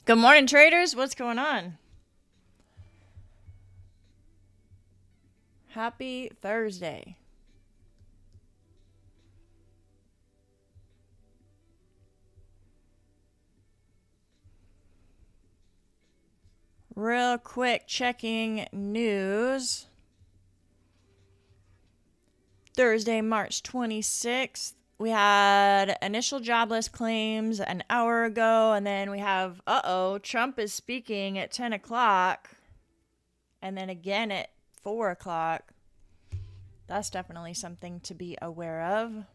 Good morning, traders. What's going on? Happy Thursday. Real quick checking news. Thursday, March 26th. We had initial jobless claims an hour ago, and then we have, Trump is speaking at 10 o'clock, and then again at 4 o'clock. That's definitely something to be aware of.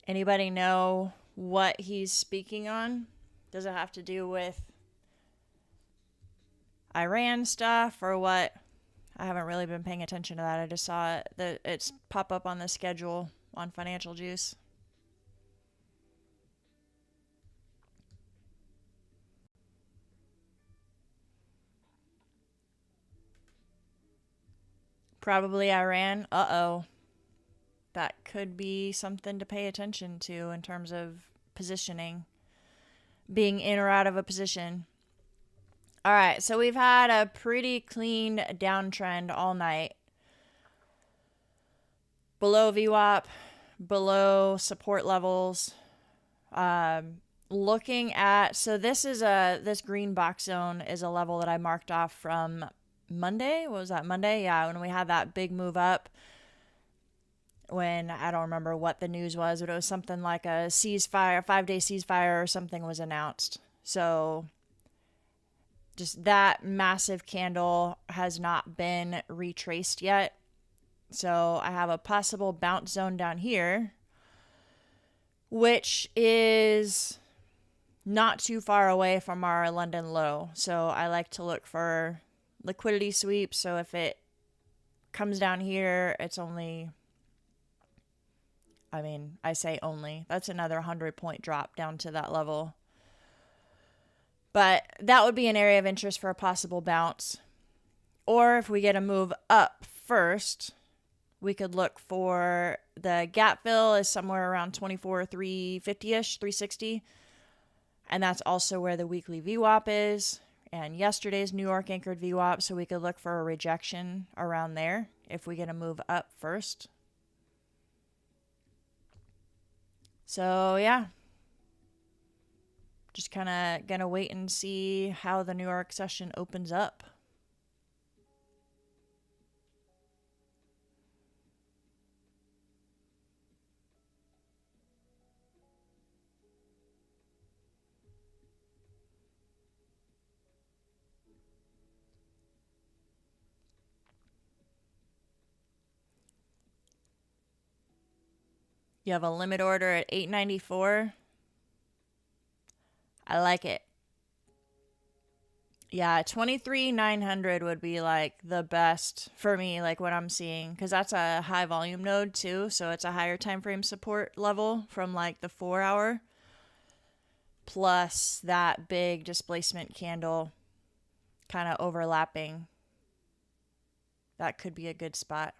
Anybody know what he's speaking on? Does it have to do with Iran stuff or what? I haven't really been paying attention to that. I just saw it's pop up on the schedule on Financial Juice. Probably Iran. That could be something to pay attention to in terms of positioning, being in or out of a position. All right, so we've had a pretty clean downtrend all night. Below VWAP, below support levels. Looking at, so this green box zone is a level that I marked off from Monday. What was that, Monday? Yeah, when we had that big move up. When I don't remember what the news was, but it was something like a ceasefire, 5-day ceasefire or something was announced. So just that massive candle has not been retraced yet. So I have a possible bounce zone down here, which is not too far away from our London low. So I like to look for liquidity sweeps. So if it comes down here, it's only, I say only, that's another 100-point drop down to that level. But that would be an area of interest for a possible bounce. Or if we get a move up first, we could look for the gap fill is somewhere around 24,350-ish, 360. And that's also where the weekly VWAP is. And yesterday's New York anchored VWAP, so we could look for a rejection around there if we get a move up first. So, yeah. Just kind of going to wait and see how the New York session opens up. You have a limit order at 894. I like it. Yeah, 23,900 would be like the best for me, like what I'm seeing, because that's a high volume node too. So it's a higher time frame support level from like the 4-hour, plus that big displacement candle kind of overlapping. That could be a good spot.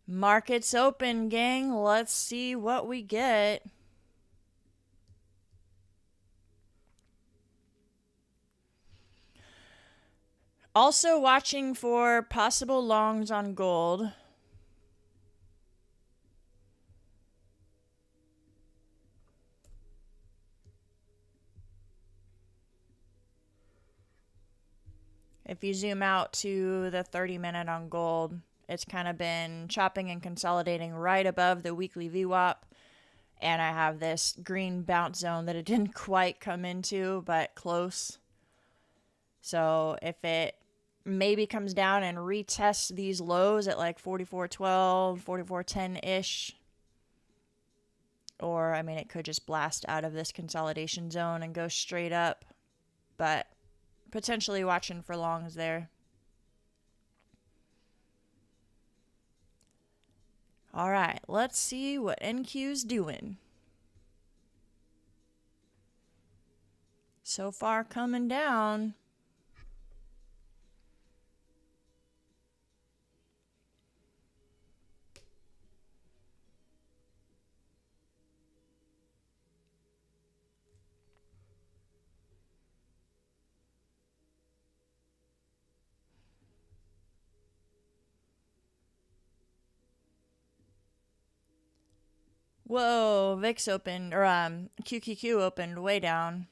Markets open, gang. Let's see what we get. Also watching for possible longs on gold. If you zoom out to the 30-minute on gold, it's kind of been chopping and consolidating right above the weekly VWAP. And I have this green bounce zone that it didn't quite come into, but close. So if it maybe comes down and retests these lows at like 44.12, 44.10-ish, or it could just blast out of this consolidation zone and go straight up. But potentially watching for longs there. All right, let's see what NQ's doing. So far coming down. Whoa, VIX opened, or QQQ opened way down.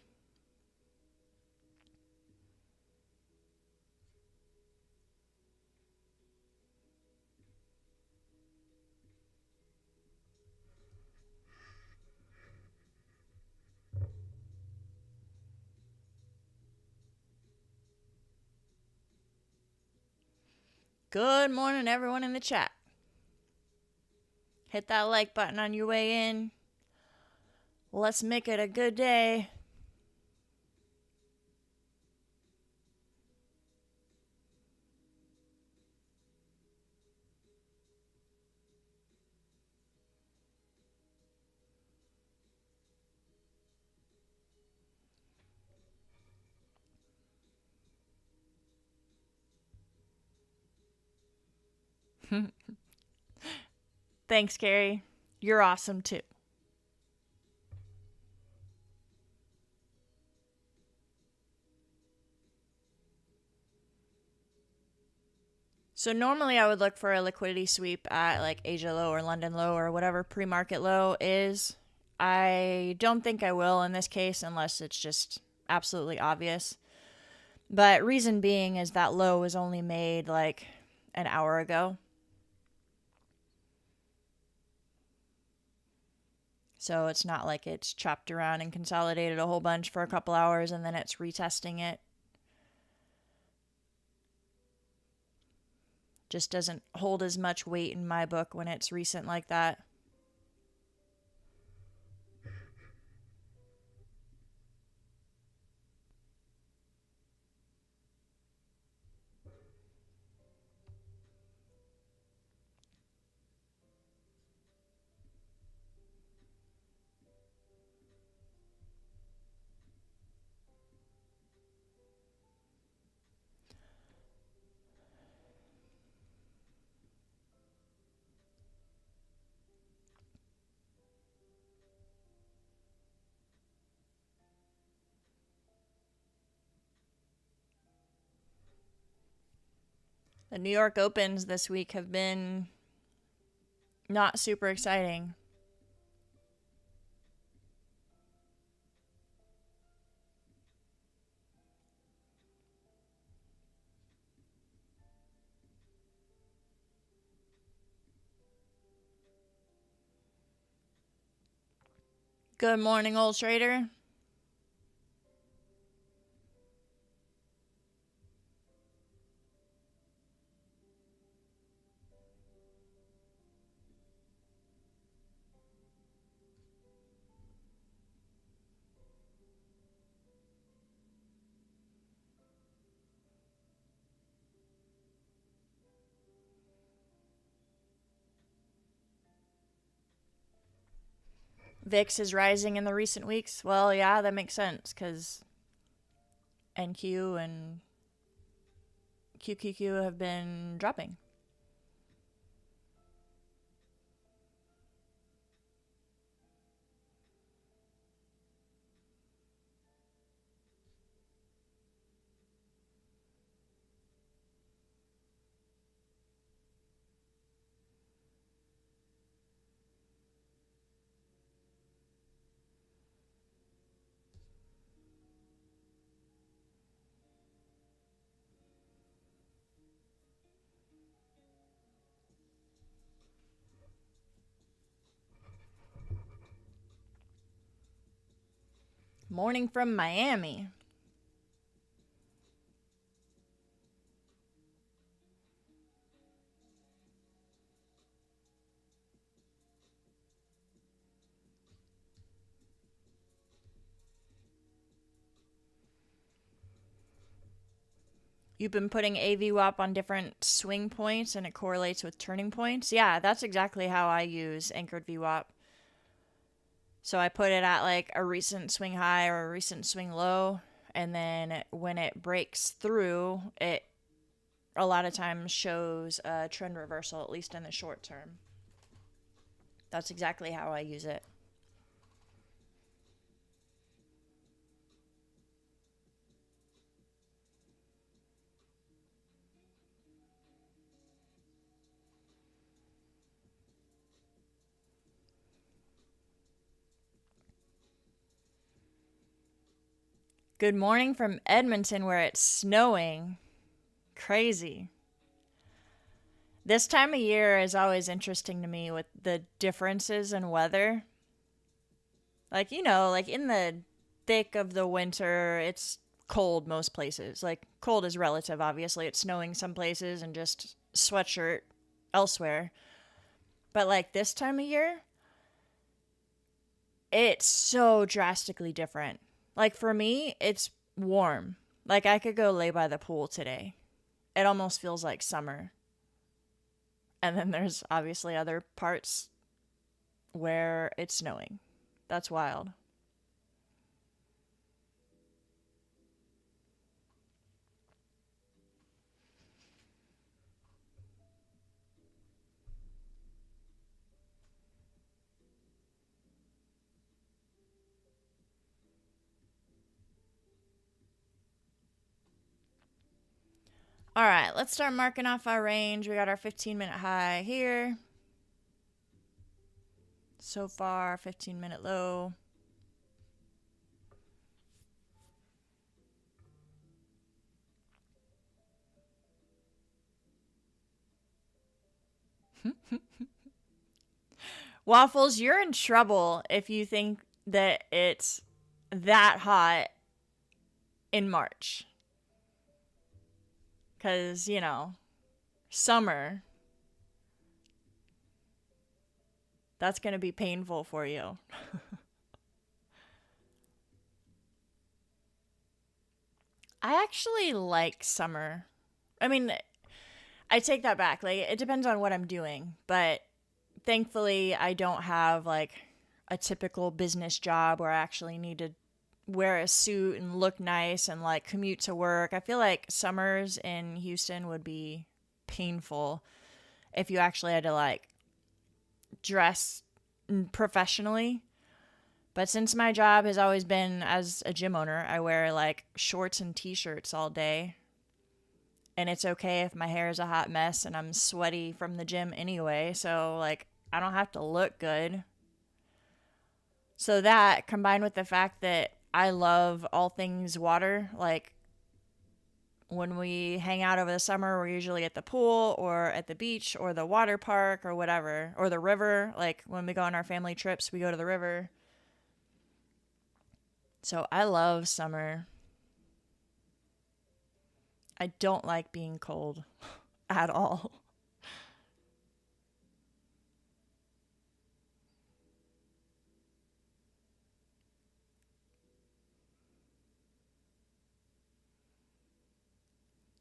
Good morning, everyone in the chat. Hit that like button on your way in. Let's make it a good day. Thanks, Carrie. You're awesome too. So normally I would look for a liquidity sweep at like Asia low or London low or whatever pre-market low is. I don't think I will in this case unless it's just absolutely obvious. But reason being is that low was only made like an hour ago. So it's not like it's chopped around and consolidated a whole bunch for a couple hours and then it's retesting it. Just doesn't hold as much weight in my book when it's recent like that. The New York Opens this week have been not super exciting. Good morning, old trader. VIX is rising in the recent weeks. Well, yeah, that makes sense because NQ and QQQ have been dropping. Morning from Miami. You've been putting a VWAP on different swing points and it correlates with turning points. Yeah, that's exactly how I use anchored VWAP. So I put it at like a recent swing high or a recent swing low. And then when it breaks through, it a lot of times shows a trend reversal, at least in the short term. That's exactly how I use it. Good morning from Edmonton where it's snowing. Crazy. This time of year is always interesting to me with the differences in weather. Like, like in the thick of the winter, it's cold most places. Like, cold is relative, obviously. It's snowing some places and just sweatshirt elsewhere. But like this time of year, it's so drastically different. Like for me, it's warm. Like I could go lay by the pool today. It almost feels like summer. And then there's obviously other parts where it's snowing. That's wild. All right, let's start marking off our range. We got our 15-minute high here. So far, 15-minute low. Waffles, you're in trouble if you think that it's that hot in March. Because, summer, that's going to be painful for you. I actually like summer. I mean, I take that back. Like, it depends on what I'm doing. But thankfully, I don't have, like, a typical business job where I actually need to wear a suit and look nice and, like, commute to work. I feel like summers in Houston would be painful if you actually had to, like, dress professionally. But since my job has always been as a gym owner, I wear like shorts and t-shirts all day. And it's okay if my hair is a hot mess and I'm sweaty from the gym anyway. So like I don't have to look good. So that combined with the fact that I love all things water, like when we hang out over the summer, we're usually at the pool or at the beach or the water park or whatever, or the river. Like when we go on our family trips, we go to the river. So I love summer. I don't like being cold at all.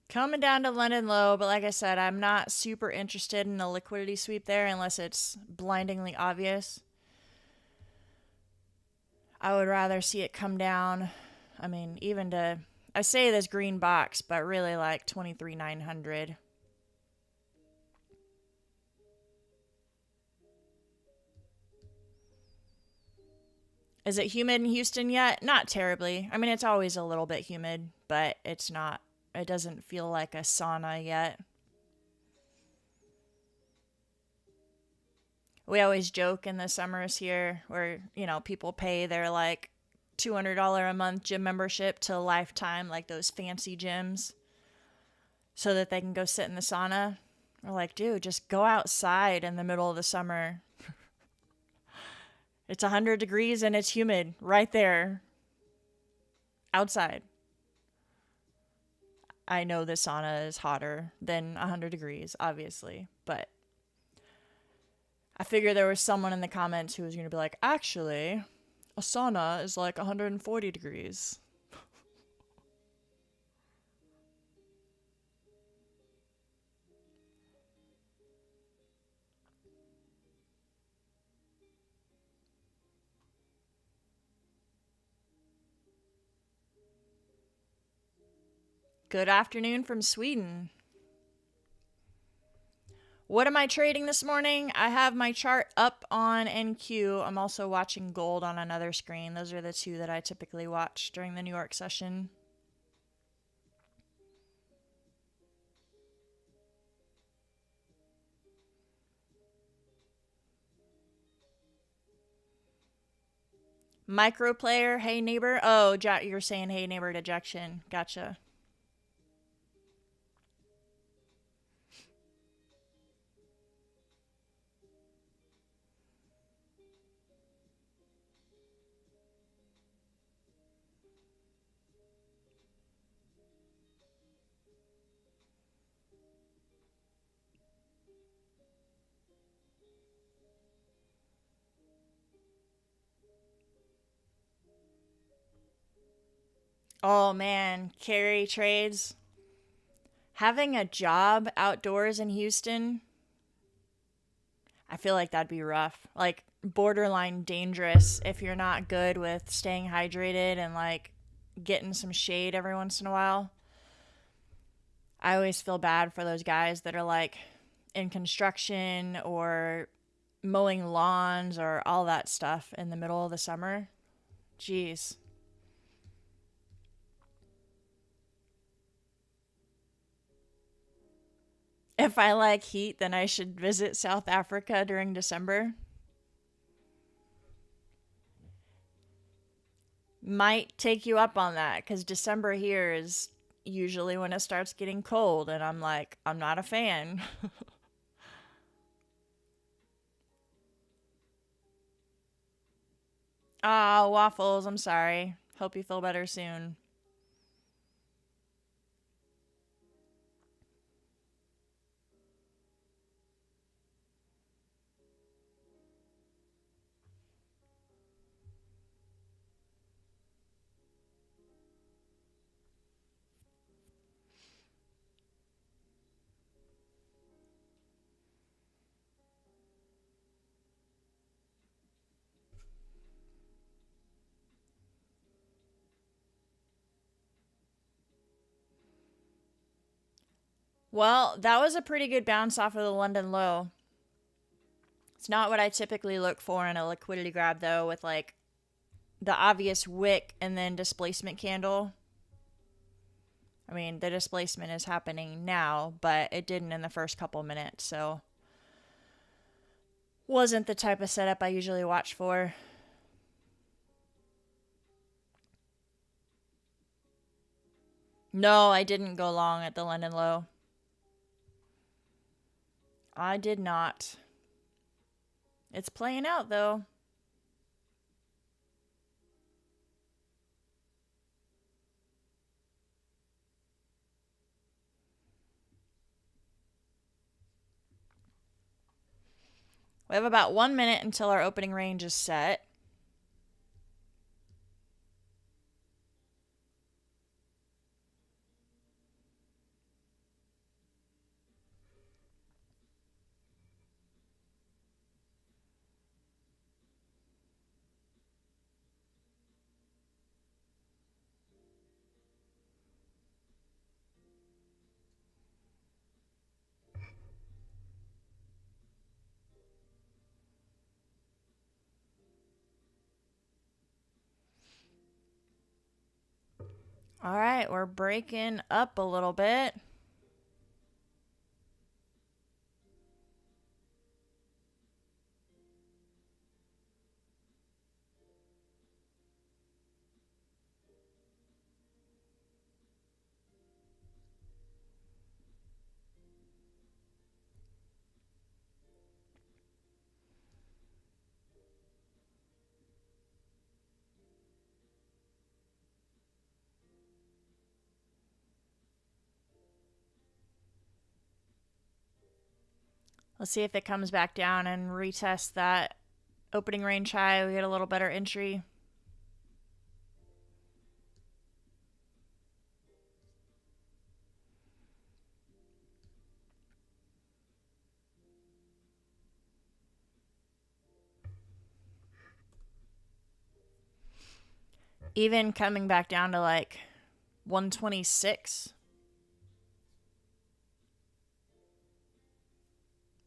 Coming down to London low, but like I said, I'm not super interested in a liquidity sweep there unless it's blindingly obvious. I would rather see it come down. I mean, even to, I say this green box, but really like 23,900. Is it humid in Houston yet? Not terribly. I mean, it's always a little bit humid, but it's not, it doesn't feel like a sauna yet. We always joke in the summers here where, people pay their like $200 a month gym membership to Lifetime, like those fancy gyms, so that they can go sit in the sauna. We're like, dude, just go outside in the middle of the summer. It's 100 degrees and it's humid right there outside. I know the sauna is hotter than 100 degrees, obviously, but I figure there was someone in the comments who was going to be like, actually, a sauna is like 140 degrees. Good afternoon from Sweden. What am I trading this morning? I have my chart up on NQ. I'm also watching gold on another screen. Those are the two that I typically watch during the New York session. Micro player, hey neighbor. Oh, you're saying hey neighbor dejection. Gotcha. Oh man, carry trades. Having a job outdoors in Houston, I feel like that'd be rough. Like borderline dangerous if you're not good with staying hydrated and like getting some shade every once in a while. I always feel bad for those guys that are like in construction or mowing lawns or all that stuff in the middle of the summer. Jeez. If I like heat, then I should visit South Africa during December. Might take you up on that because December here is usually when it starts getting cold, and I'm like, I'm not a fan. Ah, waffles, I'm sorry. Hope you feel better soon. Well, that was a pretty good bounce off of the London low. It's not what I typically look for in a liquidity grab, though, with like the obvious wick and then displacement candle. I mean, the displacement is happening now, but it didn't in the first couple minutes, so wasn't the type of setup I usually watch for. No, I didn't go long at the London low. I did not. It's playing out though. We have about 1 minute until our opening range is set. All right, we're breaking up a little bit. Let's see if it comes back down and retest that opening range high. We get a little better entry. Even coming back down to like 126,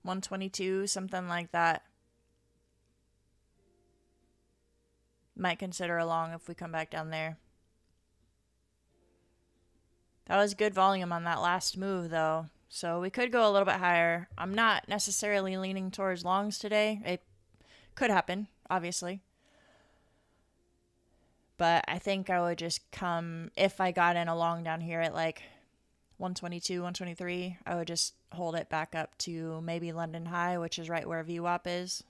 122, something like that. Might consider a long if we come back down there. That was good volume on that last move, though. So we could go a little bit higher. I'm not necessarily leaning towards longs today. It could happen, obviously. But I think I would just come, if I got in a long down here at like 122, 123, I would just hold it back up to maybe London high, which is right where VWAP is.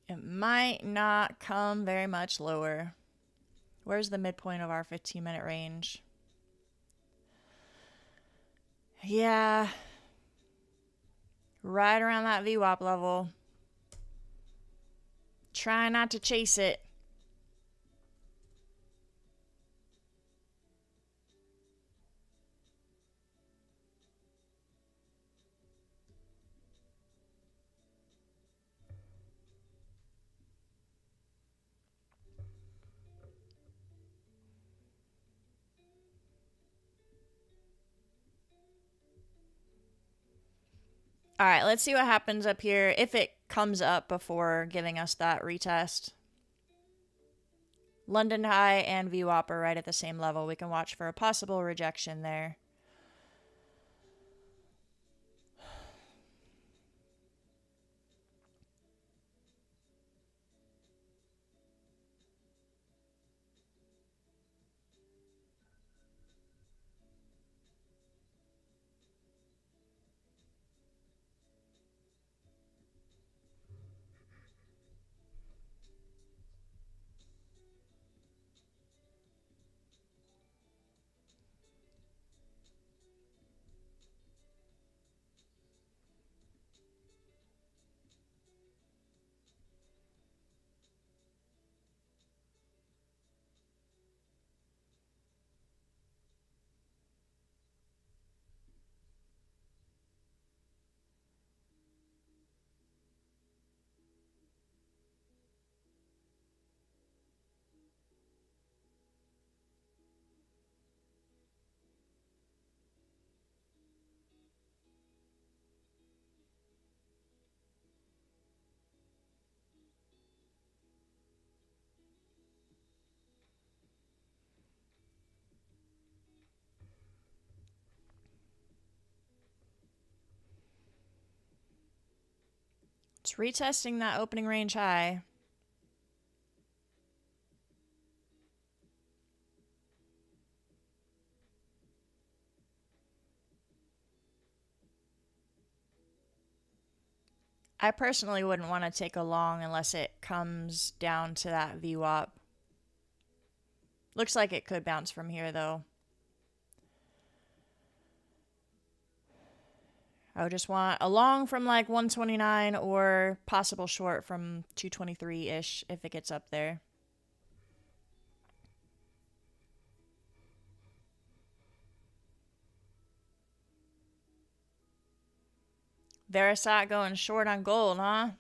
It might not come very much lower. Where's the midpoint of our 15-minute range? Yeah, right around that VWAP level. Try not to chase it. All right, let's see what happens up here if it comes up before giving us that retest. London high and VWAP are right at the same level. We can watch for a possible rejection there. It's retesting that opening range high. I personally wouldn't want to take a long unless it comes down to that VWAP. Looks like it could bounce from here though. I would just want a long from like 129 or possible short from 223-ish if it gets up there. Verisat going short on gold, huh?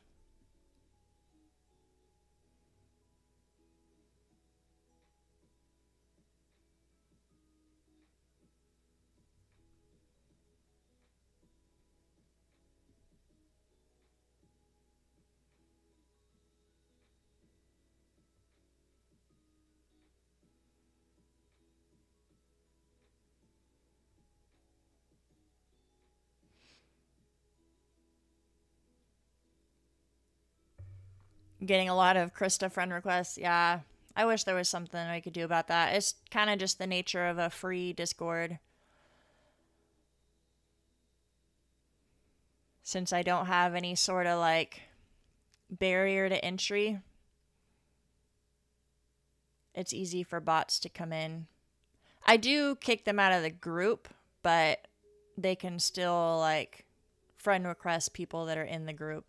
Getting a lot of Krista friend requests. Yeah, I wish there was something I could do about that. It's kind of just the nature of a free Discord. Since I don't have any sort of like barrier to entry, it's easy for bots to come in. I do kick them out of the group, but they can still like friend request people that are in the group.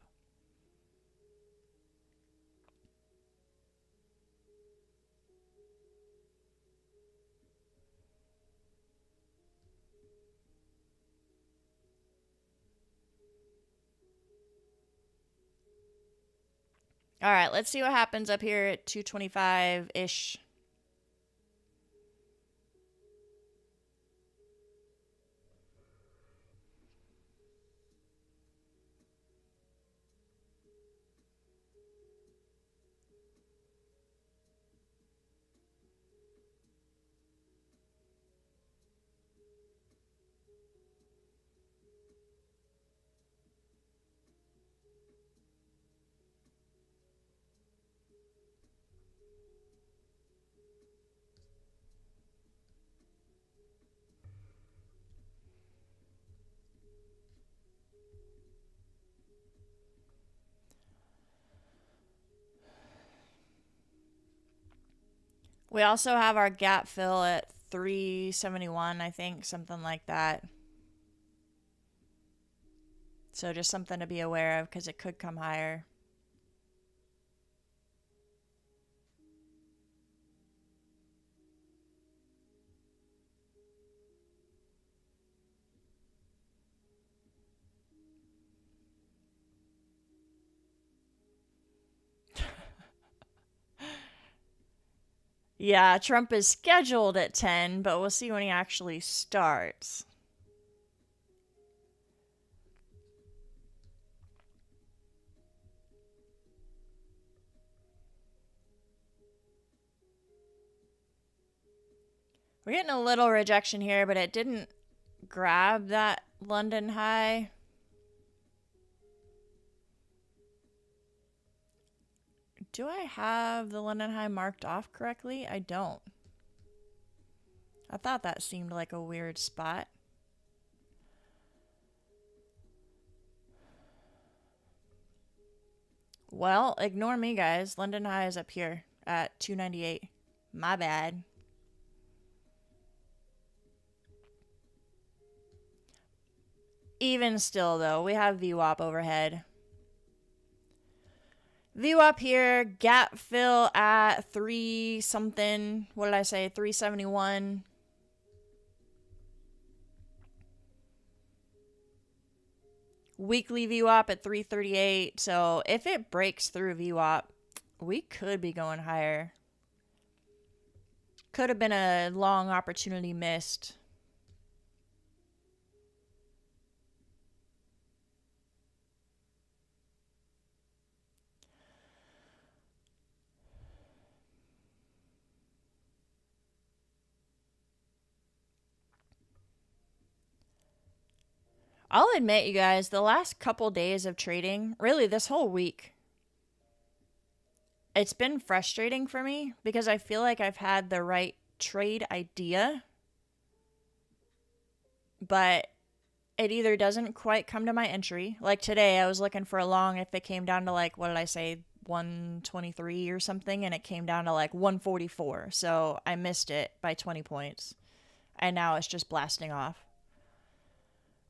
All right, let's see what happens up here at 225-ish. We also have our gap fill at 371, I think, something like that. So just something to be aware of because it could come higher. Yeah, Trump is scheduled at 10, but we'll see when he actually starts. We're getting a little rejection here, but it didn't grab that London high. Do I have the London high marked off correctly? I don't. I thought that seemed like a weird spot. Well, ignore me, guys. London high is up here at 298. My bad. Even still, though, we have VWAP overhead. VWAP here, gap fill at 3 something. What did I say? 371. Weekly VWAP at 338. So if it breaks through VWAP, we could be going higher. Could have been a long opportunity missed. I'll admit, you guys, the last couple days of trading, really this whole week, it's been frustrating for me because I feel like I've had the right trade idea, but it either doesn't quite come to my entry. Like today, I was looking for a long if it came down to like, what did I say, 123 or something, and it came down to like 144. So I missed it by 20 points. And now it's just blasting off.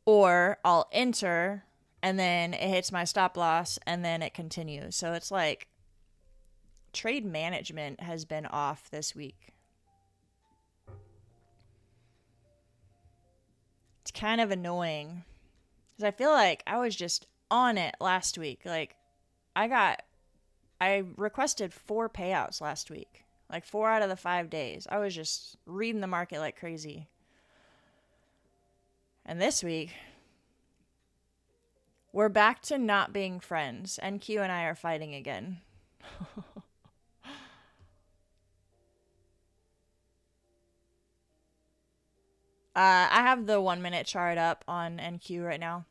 Or I'll enter and then it hits my stop loss and then it continues. So it's like trade management has been off this week. It's kind of annoying because I feel like I was just on it last week. Like I requested 4 payouts last week, like 4 out of the 5 days. I was just reading the market like crazy. And this week, we're back to not being friends. NQ and I are fighting again. I have the 1 minute chart up on NQ right now.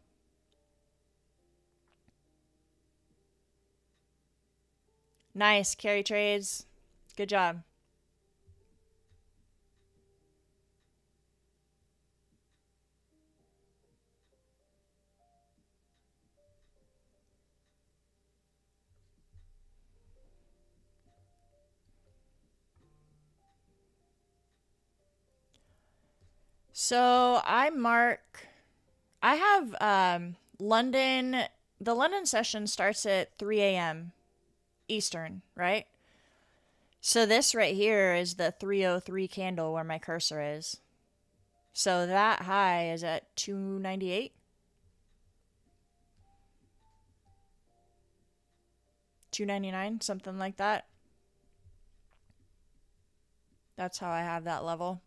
Nice, carry trades. Good job. So I have London, the London session starts at 3 a.m. Eastern, right? So this right here is the 303 candle where my cursor is. So that high is at 298. $2.99, something like that. That's how I have that level.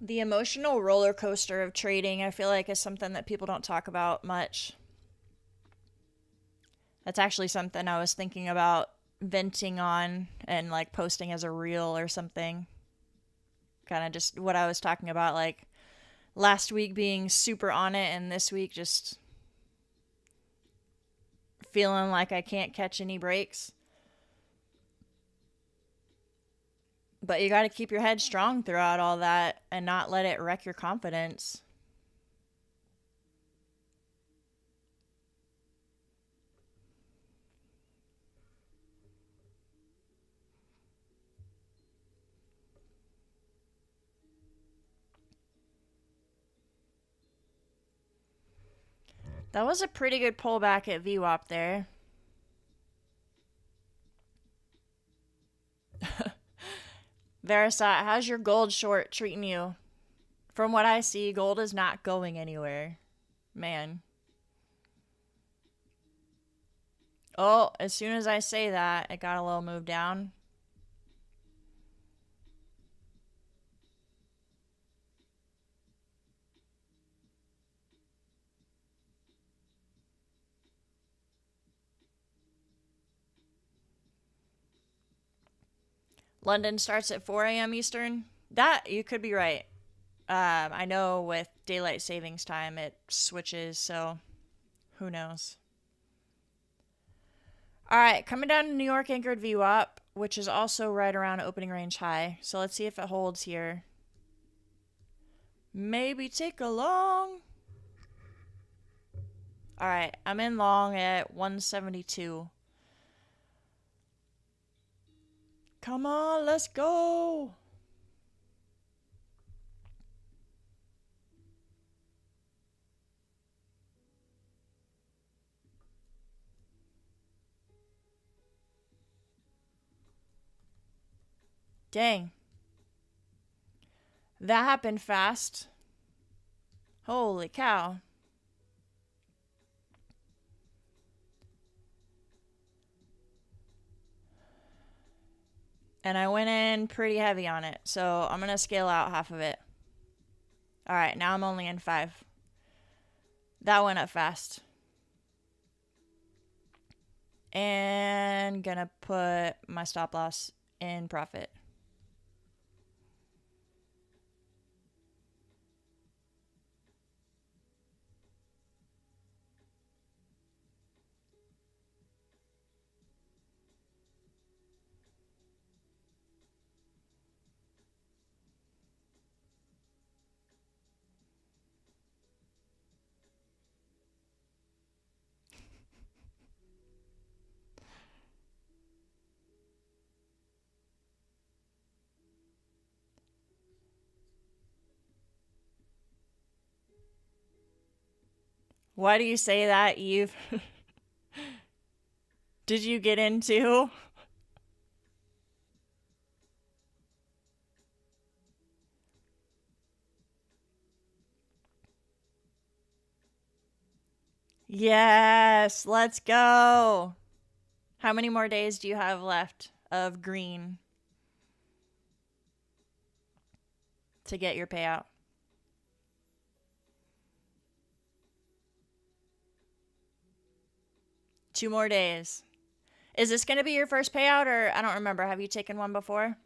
The emotional roller coaster of trading, I feel like, is something that people don't talk about much. That's actually something I was thinking about venting on and like posting as a reel or something. Kind of just what I was talking about, like last week being super on it and this week just feeling like I can't catch any breaks. But you got to keep your head strong throughout all that and not let it wreck your confidence. That was a pretty good pullback at VWAP there. Verisat, how's your gold short treating you? From what I see, gold is not going anywhere. Man. Oh, as soon as I say that, it got a little move down. London starts at 4 a.m. Eastern. That, you could be right. I know with daylight savings time it switches, so who knows. All right, coming down to New York anchored VWAP, which is also right around opening range high. So let's see if it holds here. Maybe take a long. All right, I'm in long at 172. Come on, let's go. Dang. That happened fast. Holy cow. And I went in pretty heavy on it, so I'm going to scale out half of it. All right, now I'm only in 5. That went up fast. And gonna put my stop loss in profit. Why do you say that, Eve? Did you get into? Yes, let's go. How many more days do you have left of green to get your payout? 2 more days. Is this going to be your first payout, or I don't remember. Have you taken one before?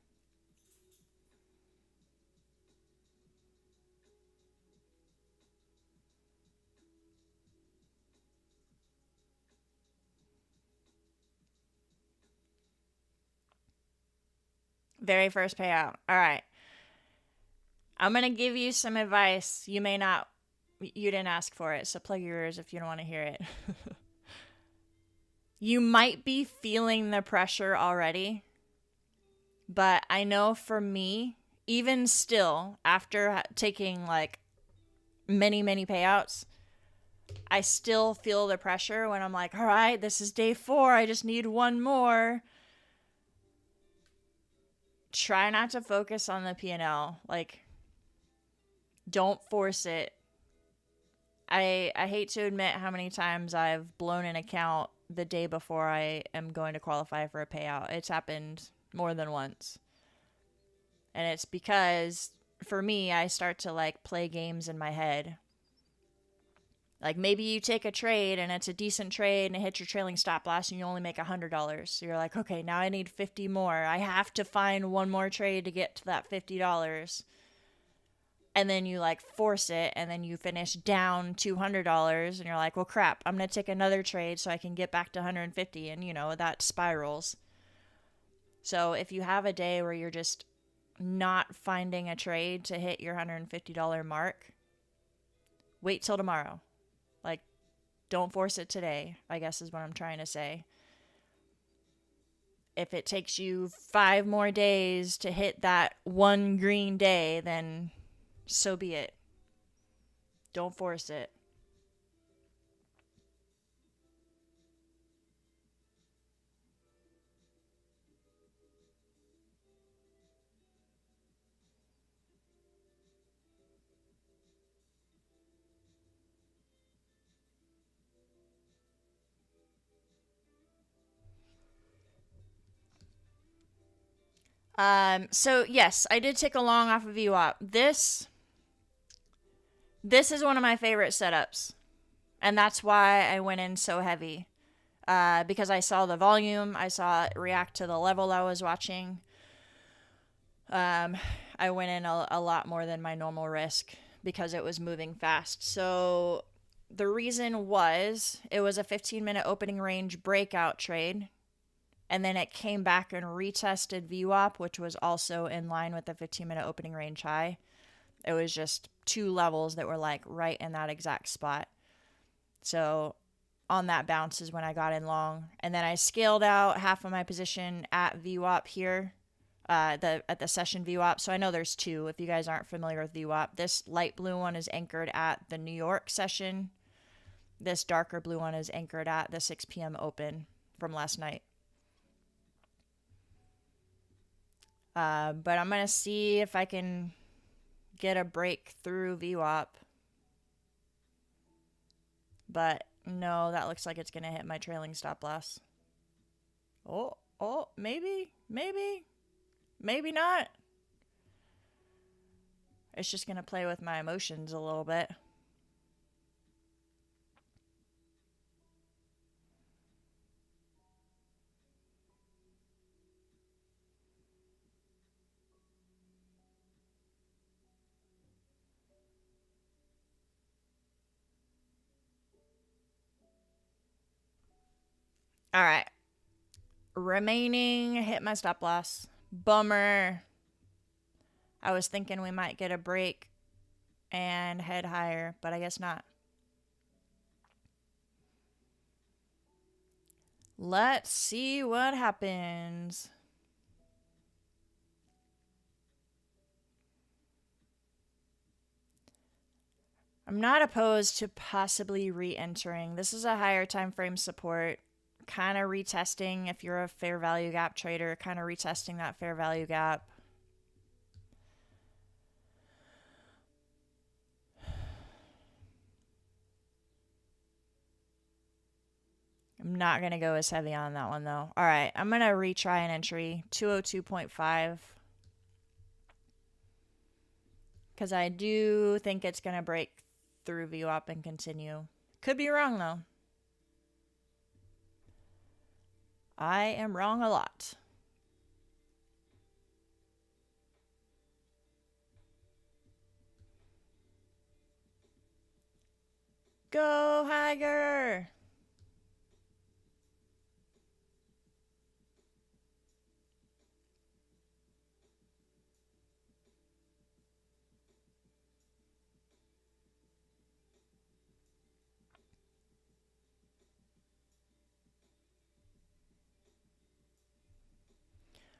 Very first payout. All right. I'm going to give you some advice. You didn't ask for it, so plug your ears if you don't want to hear it. You might be feeling the pressure already, but I know for me, even still, after taking like many, many payouts, I still feel the pressure when I'm like, all right, this is day 4. I just need one more. Try not to focus on the P&L. Like, don't force it. I hate to admit how many times I've blown an account the day before I am going to qualify for a payout. It's happened more than once. And it's because, for me, I start to like play games in my head. Like maybe you take a trade and it's a decent trade and it hits your trailing stop loss and you only make $100. So you're like, okay, now I need 50 more. I have to find one more trade to get to that $50. And then you like force it and then you finish down $200 and you're like, well, crap, I'm going to take another trade so I can get back to 150. And, you know, that spirals. So if you have a day where you're just not finding a trade to hit your $150 mark, wait till tomorrow. Like, don't force it today, I guess is what I'm trying to say. If it takes you 5 more days to hit that one green day, then so be it. Don't force it. So yes, I did take a long off of VWAP. This is one of my favorite setups. And that's why I went in so heavy. Because I saw the volume, I saw it react to the level I was watching. I went in a lot more than my normal risk because it was moving fast. So the reason was it was a 15-minute opening range breakout trade. And then it came back and retested VWAP, which was also in line with the 15-minute opening range high. It was just 2 levels that were like right in that exact spot. So on that bounce is when I got in long. And then I scaled out half of my position at VWAP here, at the session VWAP. So I know there's 2 if you guys aren't familiar with VWAP. This light blue one is anchored at the New York session. This darker blue one is anchored at the 6 p.m. open from last night. But I'm going to see if I can get a break through VWAP. But no, that looks like it's going to hit my trailing stop loss. Oh, maybe not. It's just going to play with my emotions a little bit. All right. Remaining, hit my stop loss. Bummer. I was thinking we might get a break and head higher, but I guess not. Let's see what happens. I'm not opposed to possibly re-entering. This is a higher time frame support. Kind of retesting if you're a fair value gap trader, kind of retesting that fair value gap. I'm not going to go as heavy on that one though. All right, I'm going to retry an entry, 202.5. Because I do think it's going to break through VWAP and continue. Could be wrong though. I am wrong a lot. Go higher!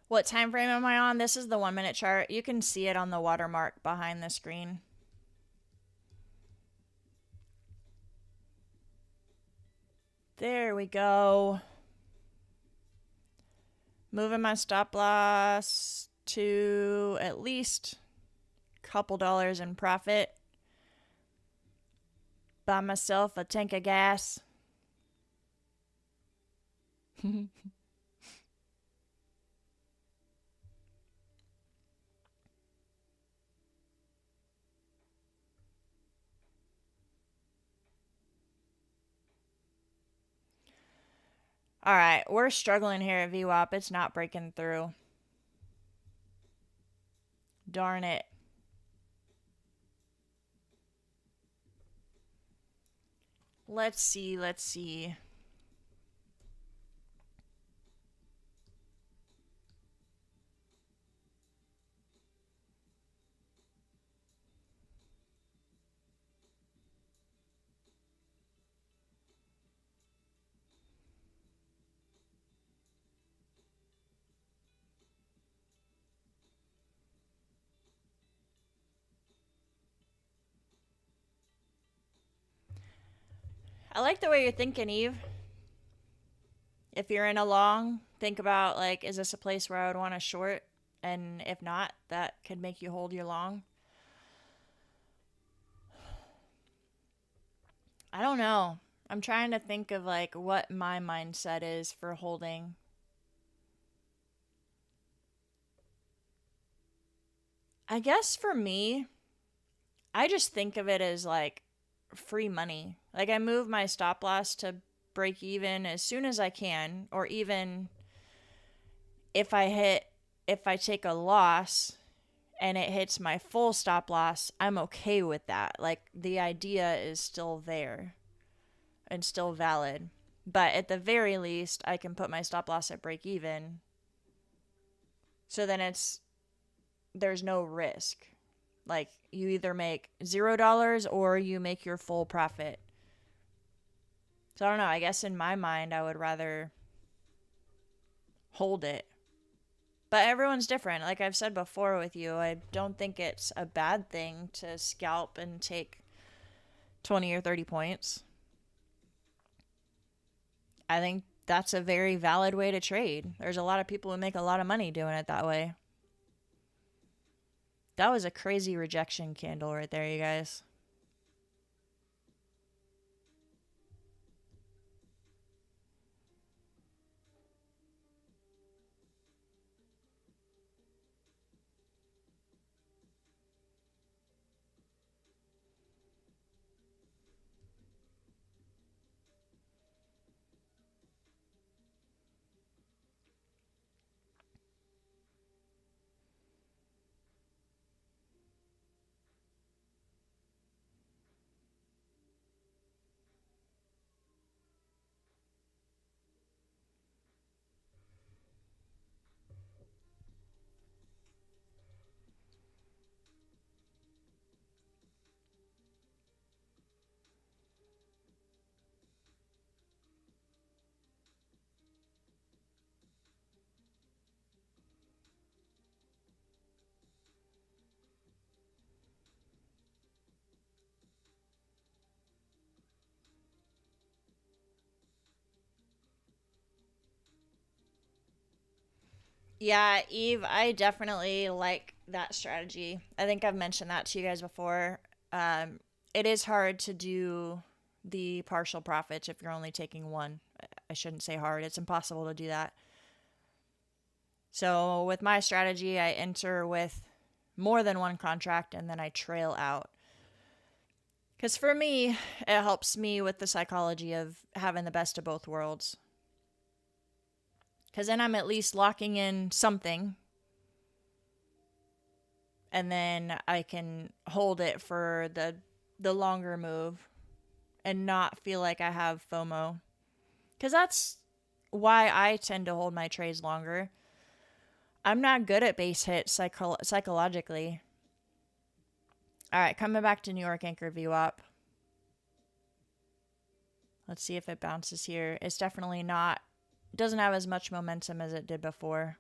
What time frame am I on? This is the 1 minute chart. You can see it on the watermark behind the screen. There we go. Moving my stop loss to at least a couple dollars in profit. Buy myself a tank of gas. All right, we're struggling here at VWAP. It's not breaking through. Darn it. Let's see, let's see. I like the way you're thinking, Eve. If you're in a long, think about, like, is this a place where I would want to short? And if not, that could make you hold your long. I don't know. I'm trying to think of, like, what my mindset is for holding. I guess for me, I just think of it as, like, free money. Like, I move my stop loss to break even as soon as I can, or even if I take a loss and it hits my full stop loss, I'm okay with that. Like, the idea is still there and still valid. But at the very least, I can put my stop loss at break even. So then there's no risk. Like, you either make $0 or you make your full profit. So I don't know. I guess in my mind, I would rather hold it. But everyone's different. Like I've said before with you, I don't think it's a bad thing to scalp and take 20 or 30 points. I think that's a very valid way to trade. There's a lot of people who make a lot of money doing it that way. That was a crazy rejection candle right there, you guys. Yeah, Eve, I definitely like that strategy. I think I've mentioned that to you guys before. It is hard to do the partial profits if you're only taking one. I shouldn't say hard, it's impossible to do that. So with my strategy, I enter with more than one contract and then I trail out. Because for me, it helps me with the psychology of having the best of both worlds. Because then I'm at least locking in something. And then I can hold it for the longer move and not feel like I have FOMO. Because that's why I tend to hold my trades longer. I'm not good at base hits psychologically. All right, coming back to New York Anchor VWAP. Let's see if it bounces here. It's definitely not, it doesn't have as much momentum as it did before.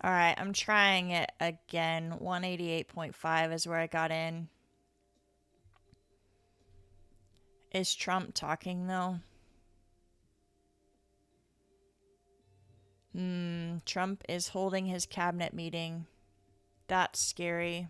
All right, I'm trying it again. 188.5 is where I got in. Is Trump talking though? Trump is holding his cabinet meeting. That's scary.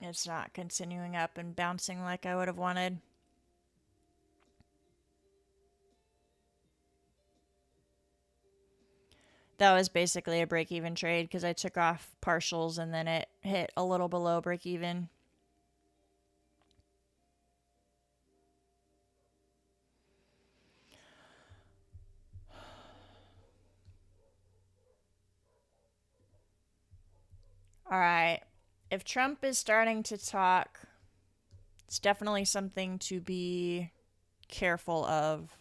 It's not continuing up and bouncing like I would have wanted. That was basically a break-even trade because I took off partials and then it hit a little below break-even. All right. If Trump is starting to talk, it's definitely something to be careful of.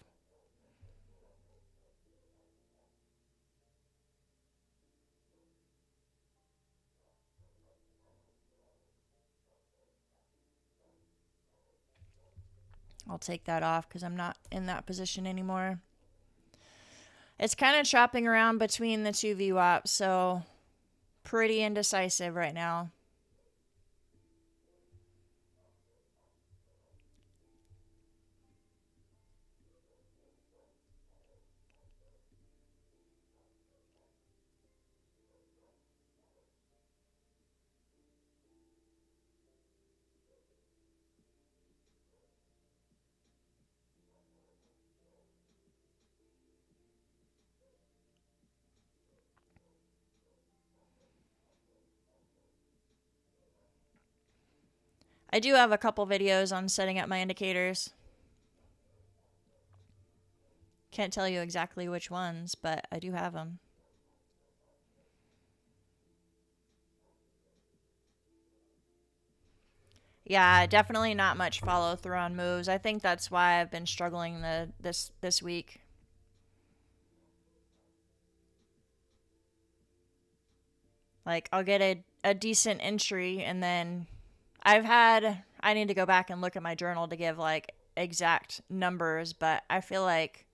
I'll take that off because I'm not in that position anymore. It's kind of chopping around between the two VWAPs, so pretty indecisive right now. I do have a couple videos on setting up my indicators. Can't tell you exactly which ones, but I do have them. Yeah, definitely not much follow through on moves. I think that's why I've been struggling this week. Like I'll get a decent entry and then I need to go back and look at my journal to give like exact numbers, but I feel like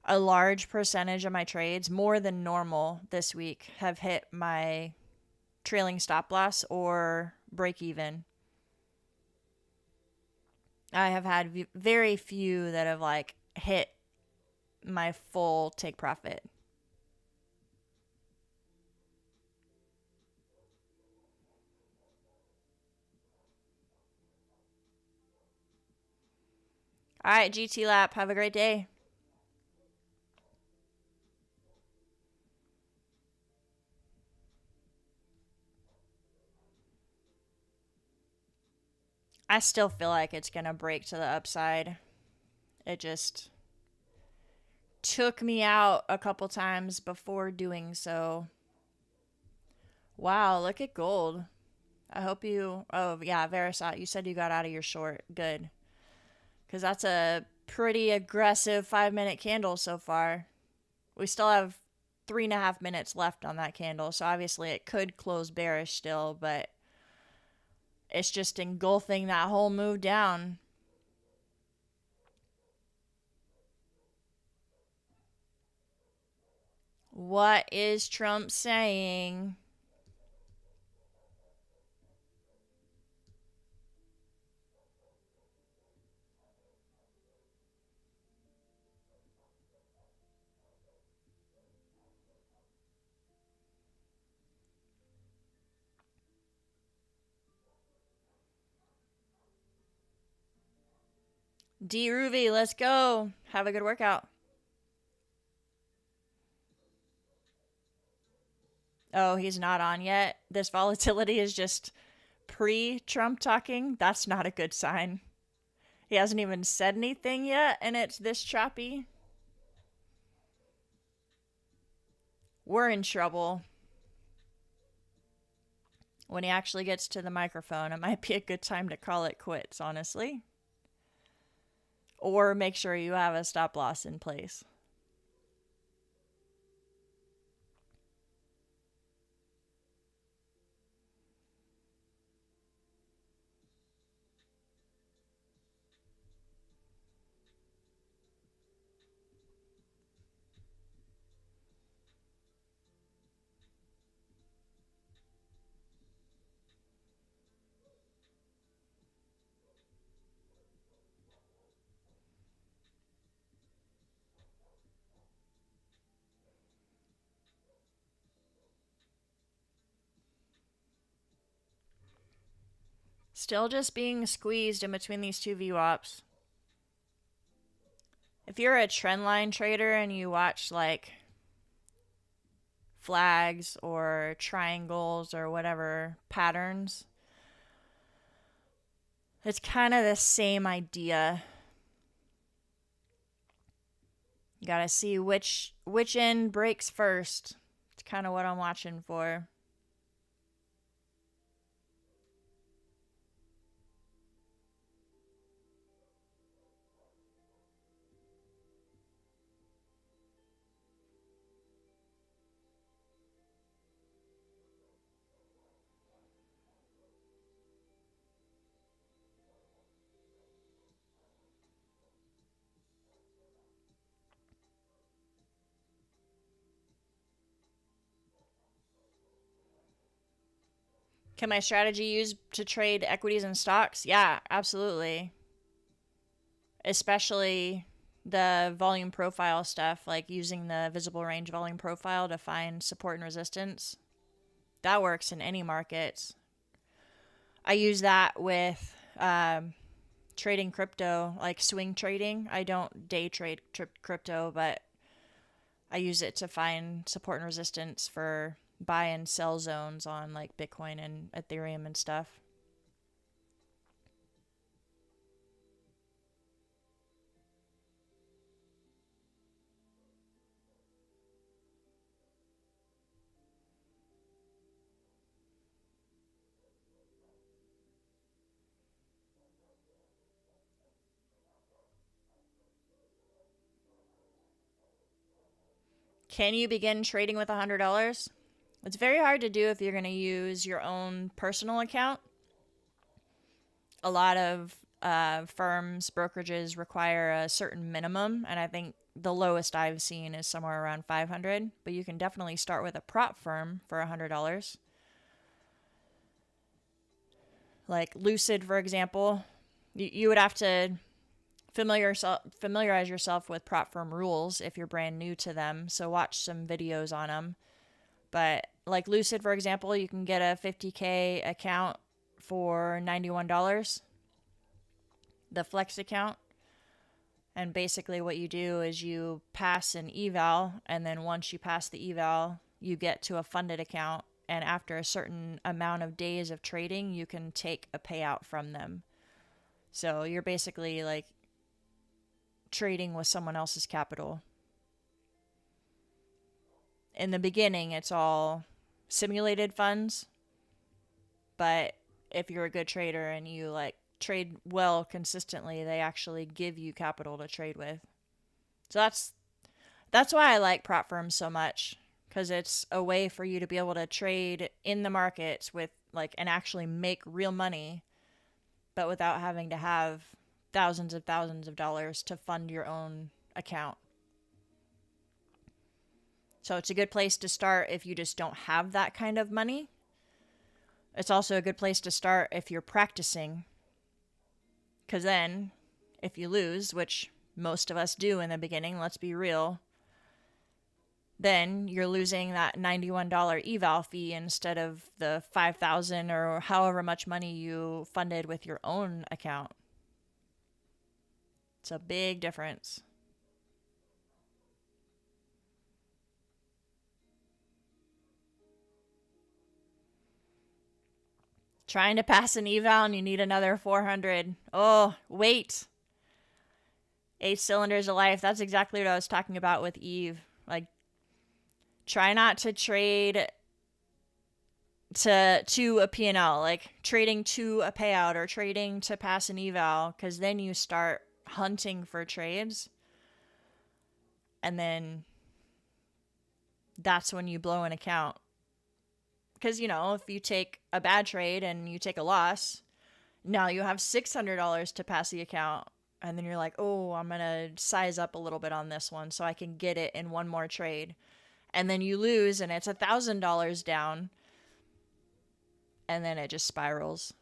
a large percentage of my trades, more than normal this week, have hit my trailing stop loss or break even. I have had very few that have like hit my full take profit. All right, GT Lap, have a great day. I still feel like it's going to break to the upside. It just took me out a couple times before doing so. Wow, look at gold. I hope you. Oh, yeah, Verisat, you said you got out of your short. Good. Because that's a pretty aggressive 5-minute candle so far. We still have 3.5 minutes left on that candle, so obviously it could close bearish still, but it's just engulfing that whole move down. What is Trump saying? D Ruby, let's go. Have a good workout. Oh, he's not on yet. This volatility is just pre-Trump talking. That's not a good sign. He hasn't even said anything yet, and it's this choppy. We're in trouble. When he actually gets to the microphone, it might be a good time to call it quits, honestly. Or make sure you have a stop loss in place. Still just being squeezed in between these two VWAPs. If you're a trendline trader and you watch like flags or triangles or whatever patterns, it's kind of the same idea. You gotta see which end breaks first. It's kind of what I'm watching for. Can my strategy use to trade equities and stocks? Yeah, absolutely. Especially the volume profile stuff, like using the visible range volume profile to find support and resistance. That works in any markets. I use that with trading crypto, like swing trading. I don't day trade crypto, but I use it to find support and resistance for buy and sell zones on like Bitcoin and Ethereum and stuff. Can you begin trading with $100? It's very hard to do if you're going to use your own personal account. A lot of firms, brokerages require a certain minimum, and I think the lowest I've seen is somewhere around 500. But you can definitely start with a prop firm for $100. Like Lucid, for example, you would have to familiarize yourself with prop firm rules if you're brand new to them. So watch some videos on them. But like Lucid, for example, you can get a 50K account for $91, the Flex account. And basically what you do is you pass an eval, and then once you pass the eval, you get to a funded account. And after a certain amount of days of trading, you can take a payout from them. So you're basically like trading with someone else's capital. In the beginning, it's all simulated funds, but if you're a good trader and you like trade well consistently, they actually give you capital to trade with. So that's why I like prop firms so much, because it's a way for you to be able to trade in the markets with like and actually make real money, but without having to have thousands of dollars to fund your own account. So it's a good place to start if you just don't have that kind of money. It's also a good place to start if you're practicing. Because then, if you lose, which most of us do in the beginning, let's be real, then you're losing that $91 eval fee instead of the $5,000 or however much money you funded with your own account. It's a big difference. Trying to pass an eval and you need another 400. Oh, wait. 8 cylinders of life. That's exactly what I was talking about with Eve. Like, try not to trade to a P&L, like trading to a payout or trading to pass an eval, because then you start hunting for trades. And then that's when you blow an account. Because, you know, if you take a bad trade and you take a loss, now you have $600 to pass the account. And then you're like, oh, I'm going to size up a little bit on this one so I can get it in one more trade. And then you lose and it's $1,000 down. And then it just spirals.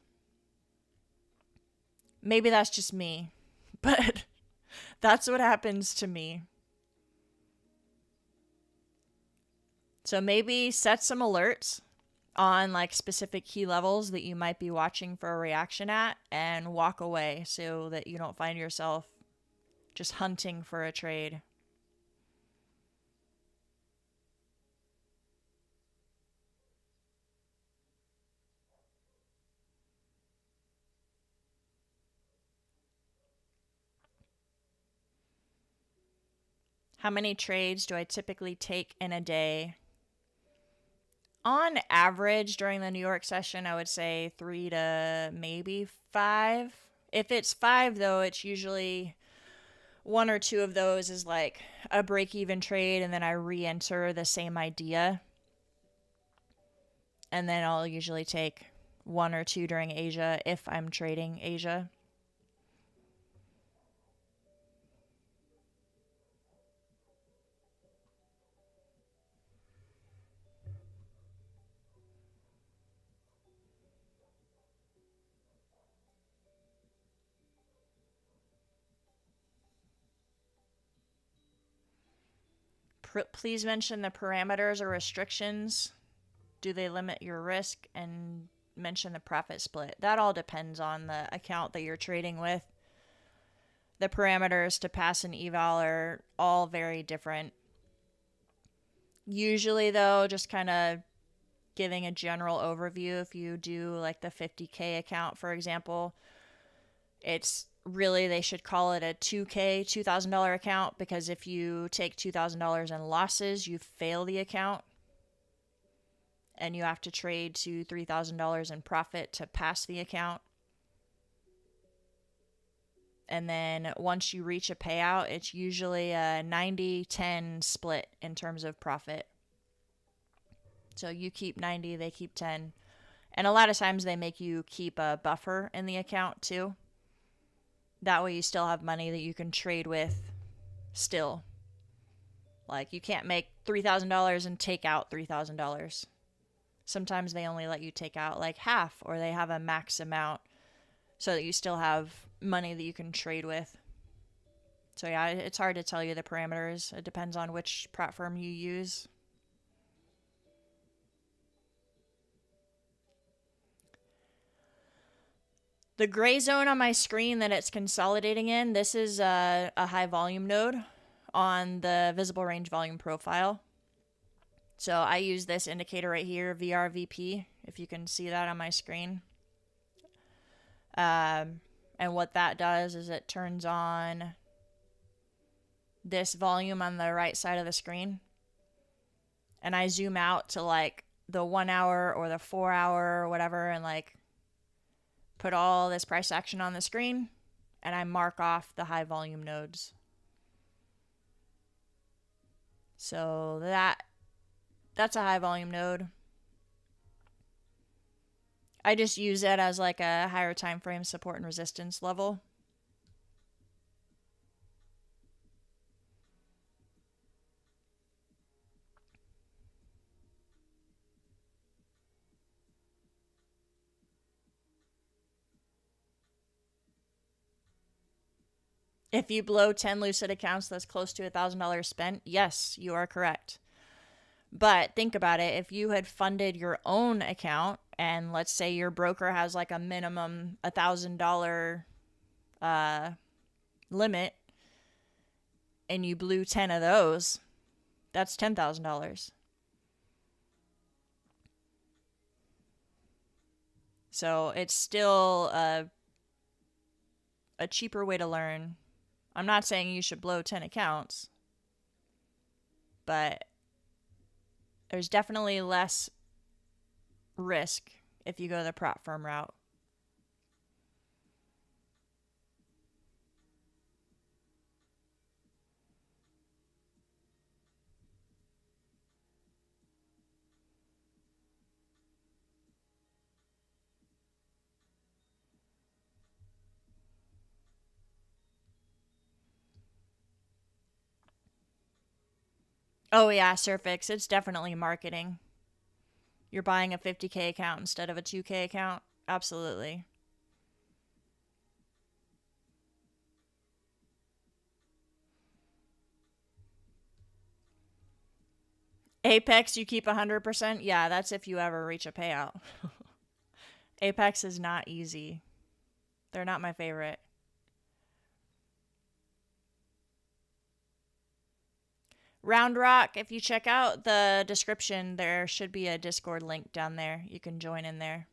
Maybe that's just me, but that's what happens to me. So maybe set some alerts on like specific key levels that you might be watching for a reaction at and walk away so that you don't find yourself just hunting for a trade. How many trades do I typically take in a day? On average, during the New York session, I would say 3 to maybe 5. If it's 5, though, it's usually 1 or 2 of those is like a break-even trade, and then I re-enter the same idea. And then I'll usually take 1 or 2 during Asia if I'm trading Asia. Please mention the parameters or restrictions. Do they limit your risk? And mention the profit split. That all depends on the account that you're trading with. The parameters to pass an eval are all very different. Usually, though, just kind of giving a general overview, if you do like the 50K account, for example, it's really, they should call it a $2,000 account, because if you take $2,000 in losses, you fail the account and you have to trade to $3,000 in profit to pass the account. And then once you reach a payout, it's usually a 90-10 split in terms of profit. So you keep 90, they keep 10. And a lot of times they make you keep a buffer in the account too. That way you still have money that you can trade with still. Like, you can't make $3,000 and take out $3,000. Sometimes they only let you take out like half, or they have a max amount so that you still have money that you can trade with. So yeah, it's hard to tell you the parameters. It depends on which platform you use. The gray zone on my screen that it's consolidating in, this is a high volume node on the visible range volume profile. So I use this indicator right here, VRVP, if you can see that on my screen. And what that does is it turns on this volume on the right side of the screen. And I zoom out to like the 1 hour or the 4 hour or whatever, and like put all this price action on the screen, and I mark off the high volume nodes. So that's a high volume node. I just use it as like a higher time frame support and resistance level. If you blow 10 lucid accounts, that's close to $1,000 spent. Yes, you are correct. But think about it. If you had funded your own account, and let's say your broker has like a minimum $1,000 limit and you blew 10 of those, that's $10,000. So it's still a cheaper way to learn. I'm not saying you should blow 10 accounts, but there's definitely less risk if you go the prop firm route. Oh yeah, Surfix, it's definitely marketing. You're buying a 50K account instead of a 2K account. Absolutely. Apex, you keep 100%. Yeah, that's if you ever reach a payout. Apex is not easy. They're not my favorite. Round Rock, if you check out the description, there should be a Discord link down there. You can join in there.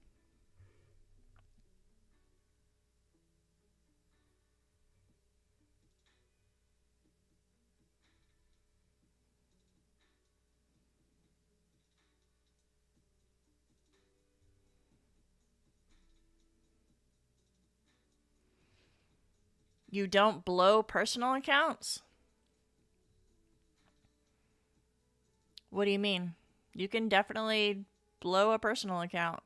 You don't blow personal accounts? What do you mean? You can definitely blow a personal account.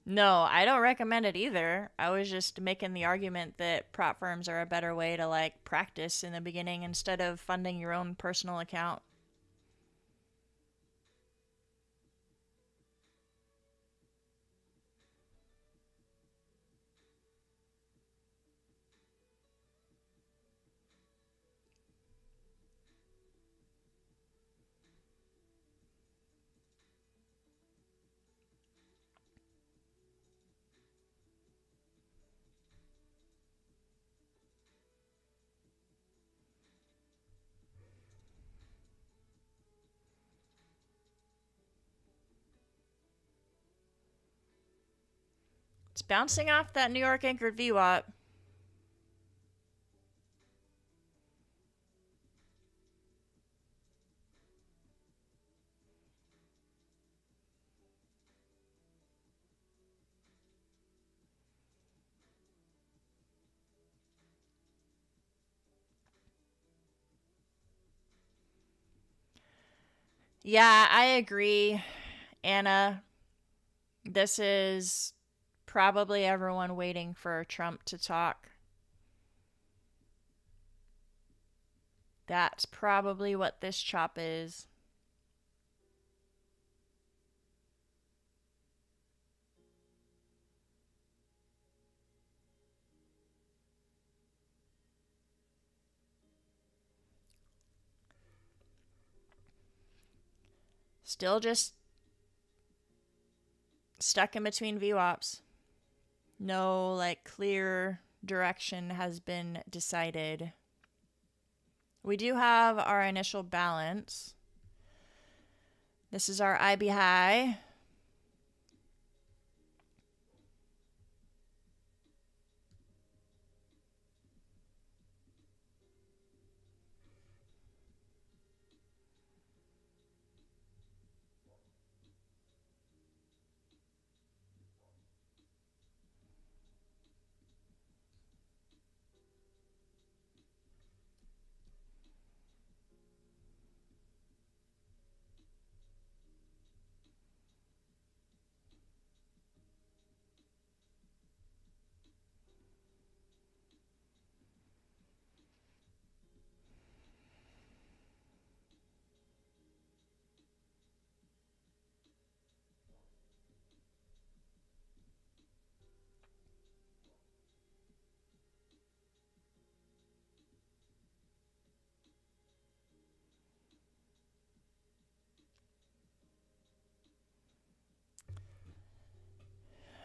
No, I don't recommend it either. I was just making the argument that prop firms are a better way to like practice in the beginning instead of funding your own personal account. It's bouncing off that New York anchored VWAP. Yeah, I agree, Anna. This is probably everyone waiting for Trump to talk. That's probably what this chop is. Still just stuck in between VWAPs. No like clear direction has been decided. We do have our initial balance. This is our IB high.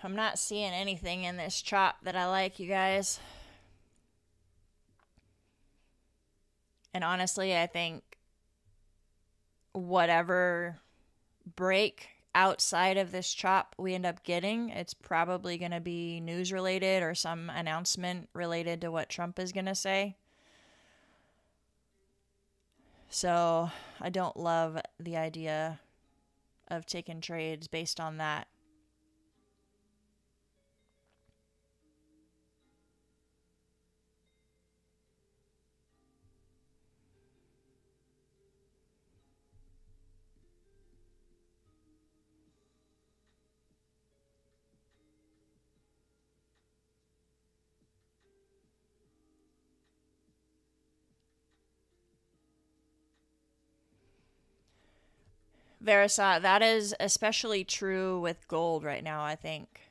I'm not seeing anything in this chop that I like, you guys. And honestly, I think whatever break outside of this chop we end up getting, it's probably going to be news related or some announcement related to what Trump is going to say. So I don't love the idea of taking trades based on that. Verisat, that is especially true with gold right now, I think.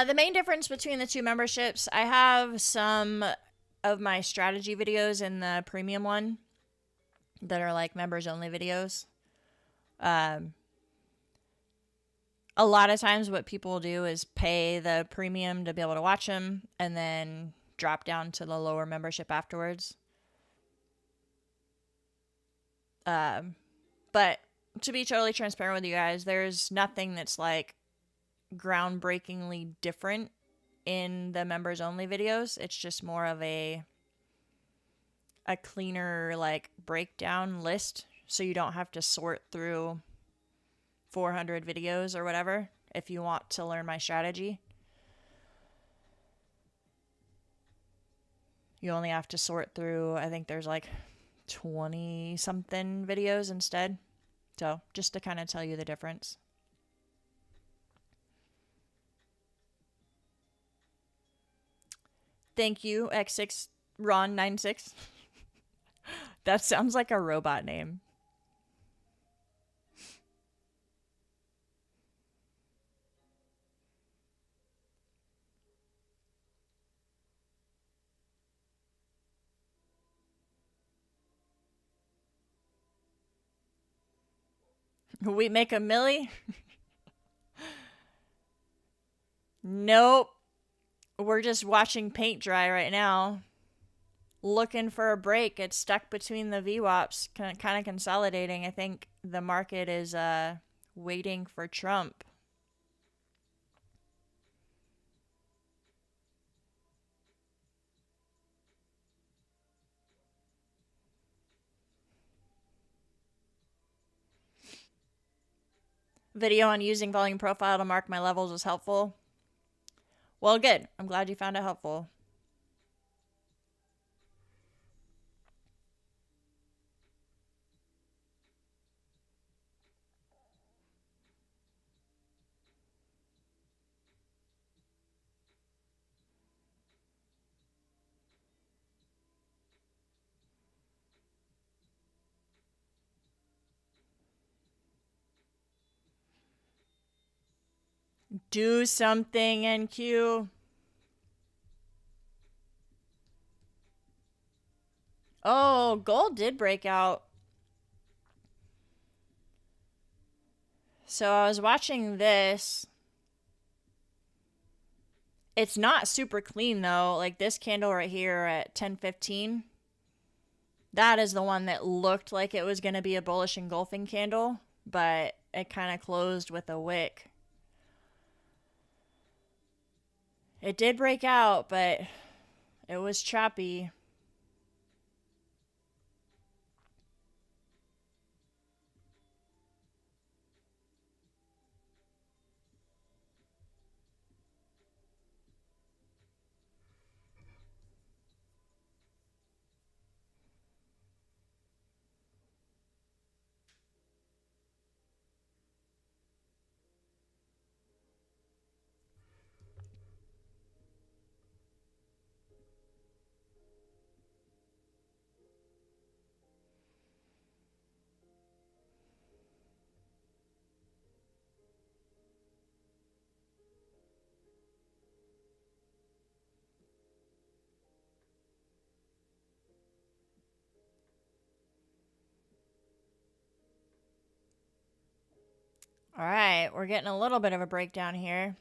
The main difference between the two memberships, I have some of my strategy videos in the premium one that are like members only videos. A lot of times what people do is pay the premium to be able to watch them and then drop down to the lower membership afterwards. But to be totally transparent with you guys, there's nothing that's like groundbreakingly different in the members only videos. It's just more of a cleaner like breakdown list, so you don't have to sort through 400 videos or whatever if you want to learn my strategy. You only have to sort through, I think there's like 20 something videos instead. So just to kind of tell you the difference. Thank you, X6 Ron96. That sounds like a robot name. We make a milli? Nope. We're just watching paint dry right now. Looking for a break. It's stuck between the VWAPs, kind of consolidating. I think the market is waiting for Trump. Video on using volume profile to mark my levels was helpful. Well, good. I'm glad you found it helpful. Do something, NQ. Oh, gold did break out. So I was watching this. It's not super clean though. Like this candle right here at 10:15. That is the one that looked like it was going to be a bullish engulfing candle, but it kind of closed with a wick. It did break out, but it was choppy. All right, we're getting a little bit of a breakdown here.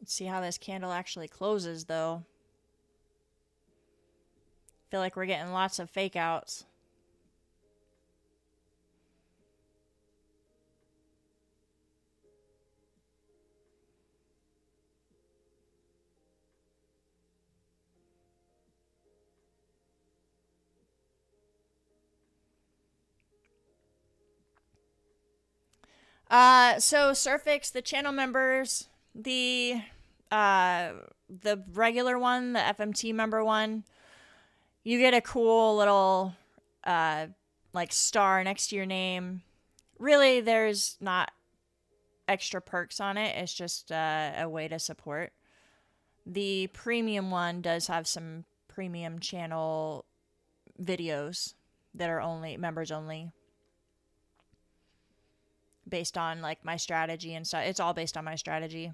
Let's see how this candle actually closes, though. Feel like we're getting lots of fake outs. So Surfix, the channel members, the regular one, the FMT member one, you get a cool little like star next to your name. Really, there's not extra perks on it. It's just a way to support. The premium one does have some premium channel videos that are only members only, based on like my strategy and stuff. It's all based on my strategy.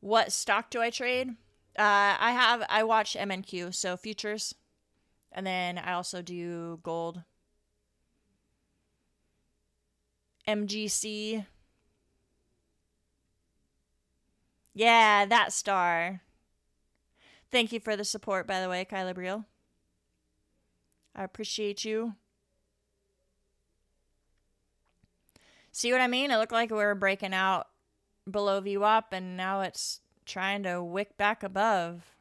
What stock do I trade? I watch MNQ, so futures, and then I also do gold, MGC. Yeah, that star. Thank you for the support, by the way, Kyla Briel. I appreciate you. See what I mean? It looked like we were breaking out below VWAP, and now it's trying to wick back above.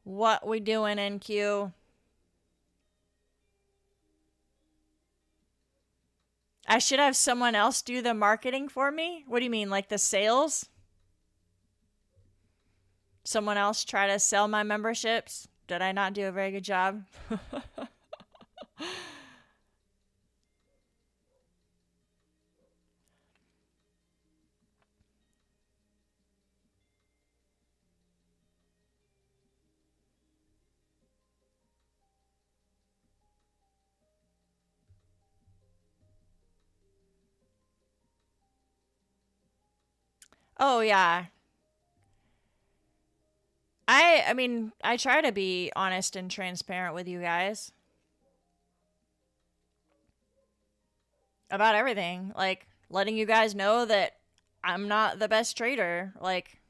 What we doing, NQ? I should have someone else do the marketing for me? What do you mean, like the sales? Someone else try to sell my memberships? Did I not do a very good job? Oh, yeah. I mean, I try to be honest and transparent with you guys about everything. Like, letting you guys know that I'm not the best trader. Like,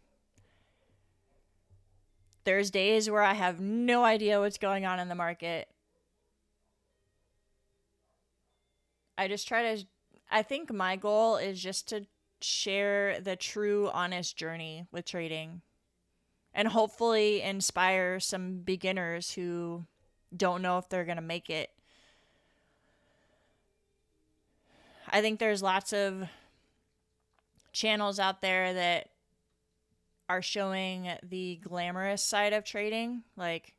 there's days where I have no idea what's going on in the market. I just try to, I think my goal is just to share the true, honest journey with trading, and hopefully inspire some beginners who don't know if they're going to make it. I think there's lots of channels out there that are showing the glamorous side of trading, like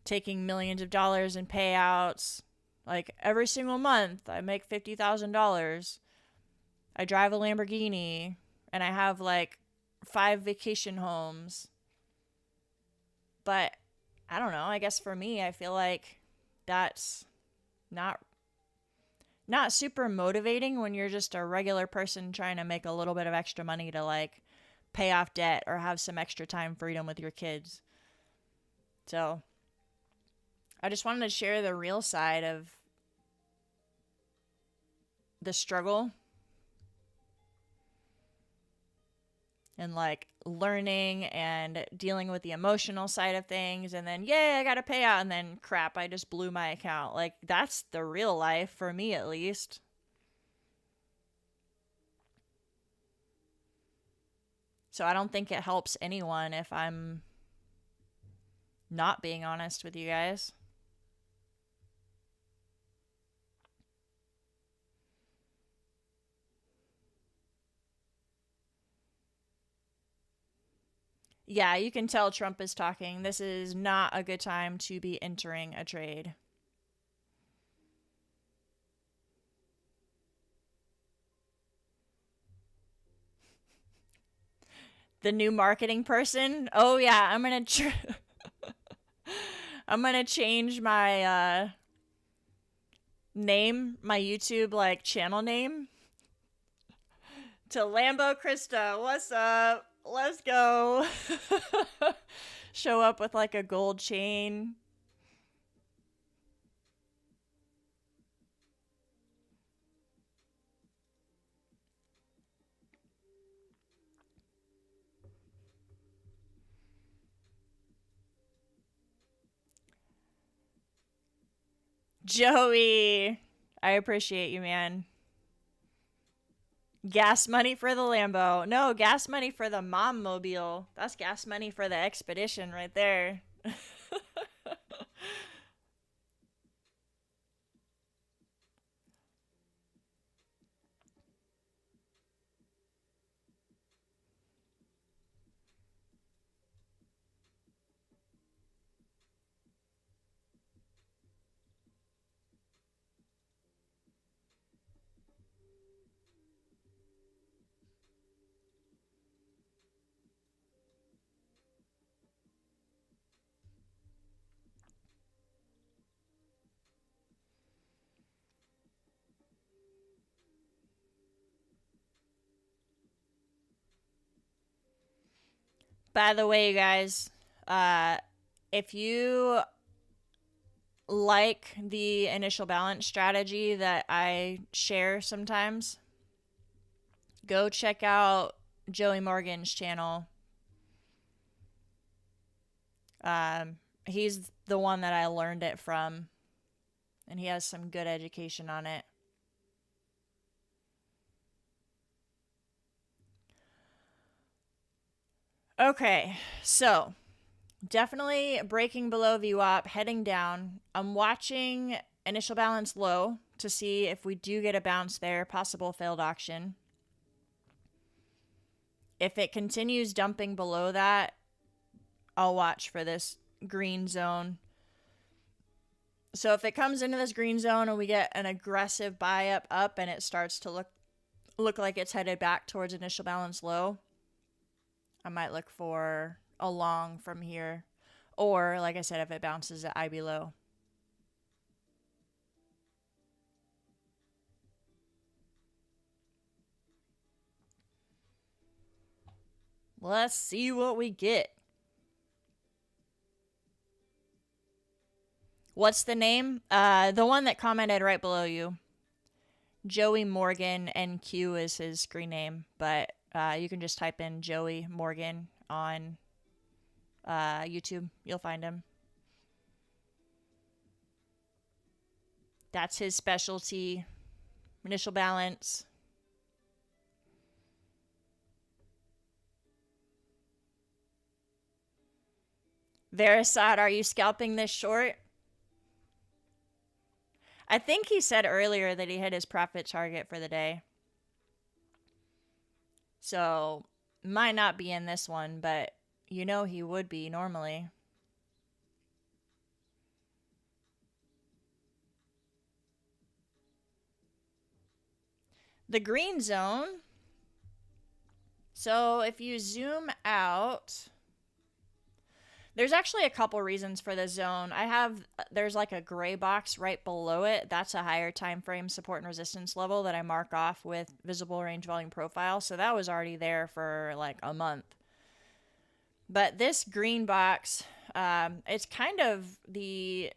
taking millions of dollars in payouts. Like every single month, I make $50,000. I drive a Lamborghini, and I have like 5 vacation homes. But I don't know. I guess for me, I feel like that's not super motivating when you're just a regular person trying to make a little bit of extra money to like pay off debt or have some extra time freedom with your kids. So I just wanted to share the real side of the struggle and like learning and dealing with the emotional side of things, and then yay, I gotta pay out, and then crap, I just blew my account. Like, that's the real life for me, at least. So I don't think it helps anyone if I'm not being honest with you guys. Yeah, you can tell Trump is talking. This is not a good time to be entering a trade. The new marketing person? Oh yeah, I'm going to I'm going to change my name my YouTube like channel name to Lambo Krista. What's up? Let's go. Show up with like a gold chain. Joey, I appreciate you, man. Gas money for the Lambo. No, gas money for the mom mobile. That's gas money for the expedition right there. By the way, you guys, if you like the initial balance strategy that I share sometimes, go check out Joey Morgan's channel. He's the one that I learned it from, and he has some good education on it. Okay, so definitely breaking below VWAP, heading down. I'm watching initial balance low to see if we do get a bounce there, possible failed auction. If it continues dumping below that, I'll watch for this green zone. So if it comes into this green zone and we get an aggressive buy up and it starts to look like it's headed back towards initial balance low, I might look for a long from here. Or, like I said, if it bounces at IB low. Let's see what we get. What's the name? The one that commented right below you. Joey Morgan NQ is his screen name, but you can just type in Joey Morgan on YouTube. You'll find him. That's his specialty. Initial balance. Verisad, are you scalping this short? I think he said earlier that he hit his profit target for the day. So, might not be in this one, but you know he would be normally. The green zone. So, if you zoom out, there's actually a couple reasons for this zone. There's like a gray box right below it. That's a higher time frame support and resistance level that I mark off with visible range volume profile. So that was already there for like a month. But this green box, it's kind of the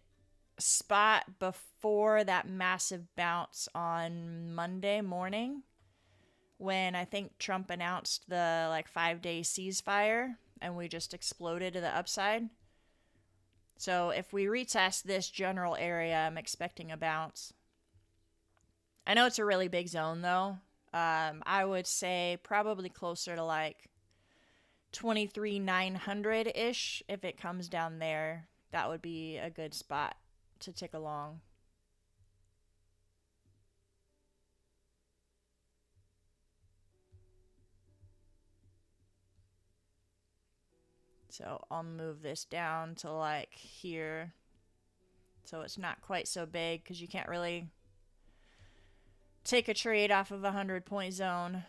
spot before that massive bounce on Monday morning when I think Trump announced the like 5-day ceasefire and we just exploded to the upside. So if we retest this general area, I'm expecting a bounce. I know it's a really big zone though. I would say probably closer to like 23,900-ish. If it comes down there, that would be a good spot to tick along. So I'll move this down to like here. So it's not quite so big because you can't really take a trade off of a 100-point zone.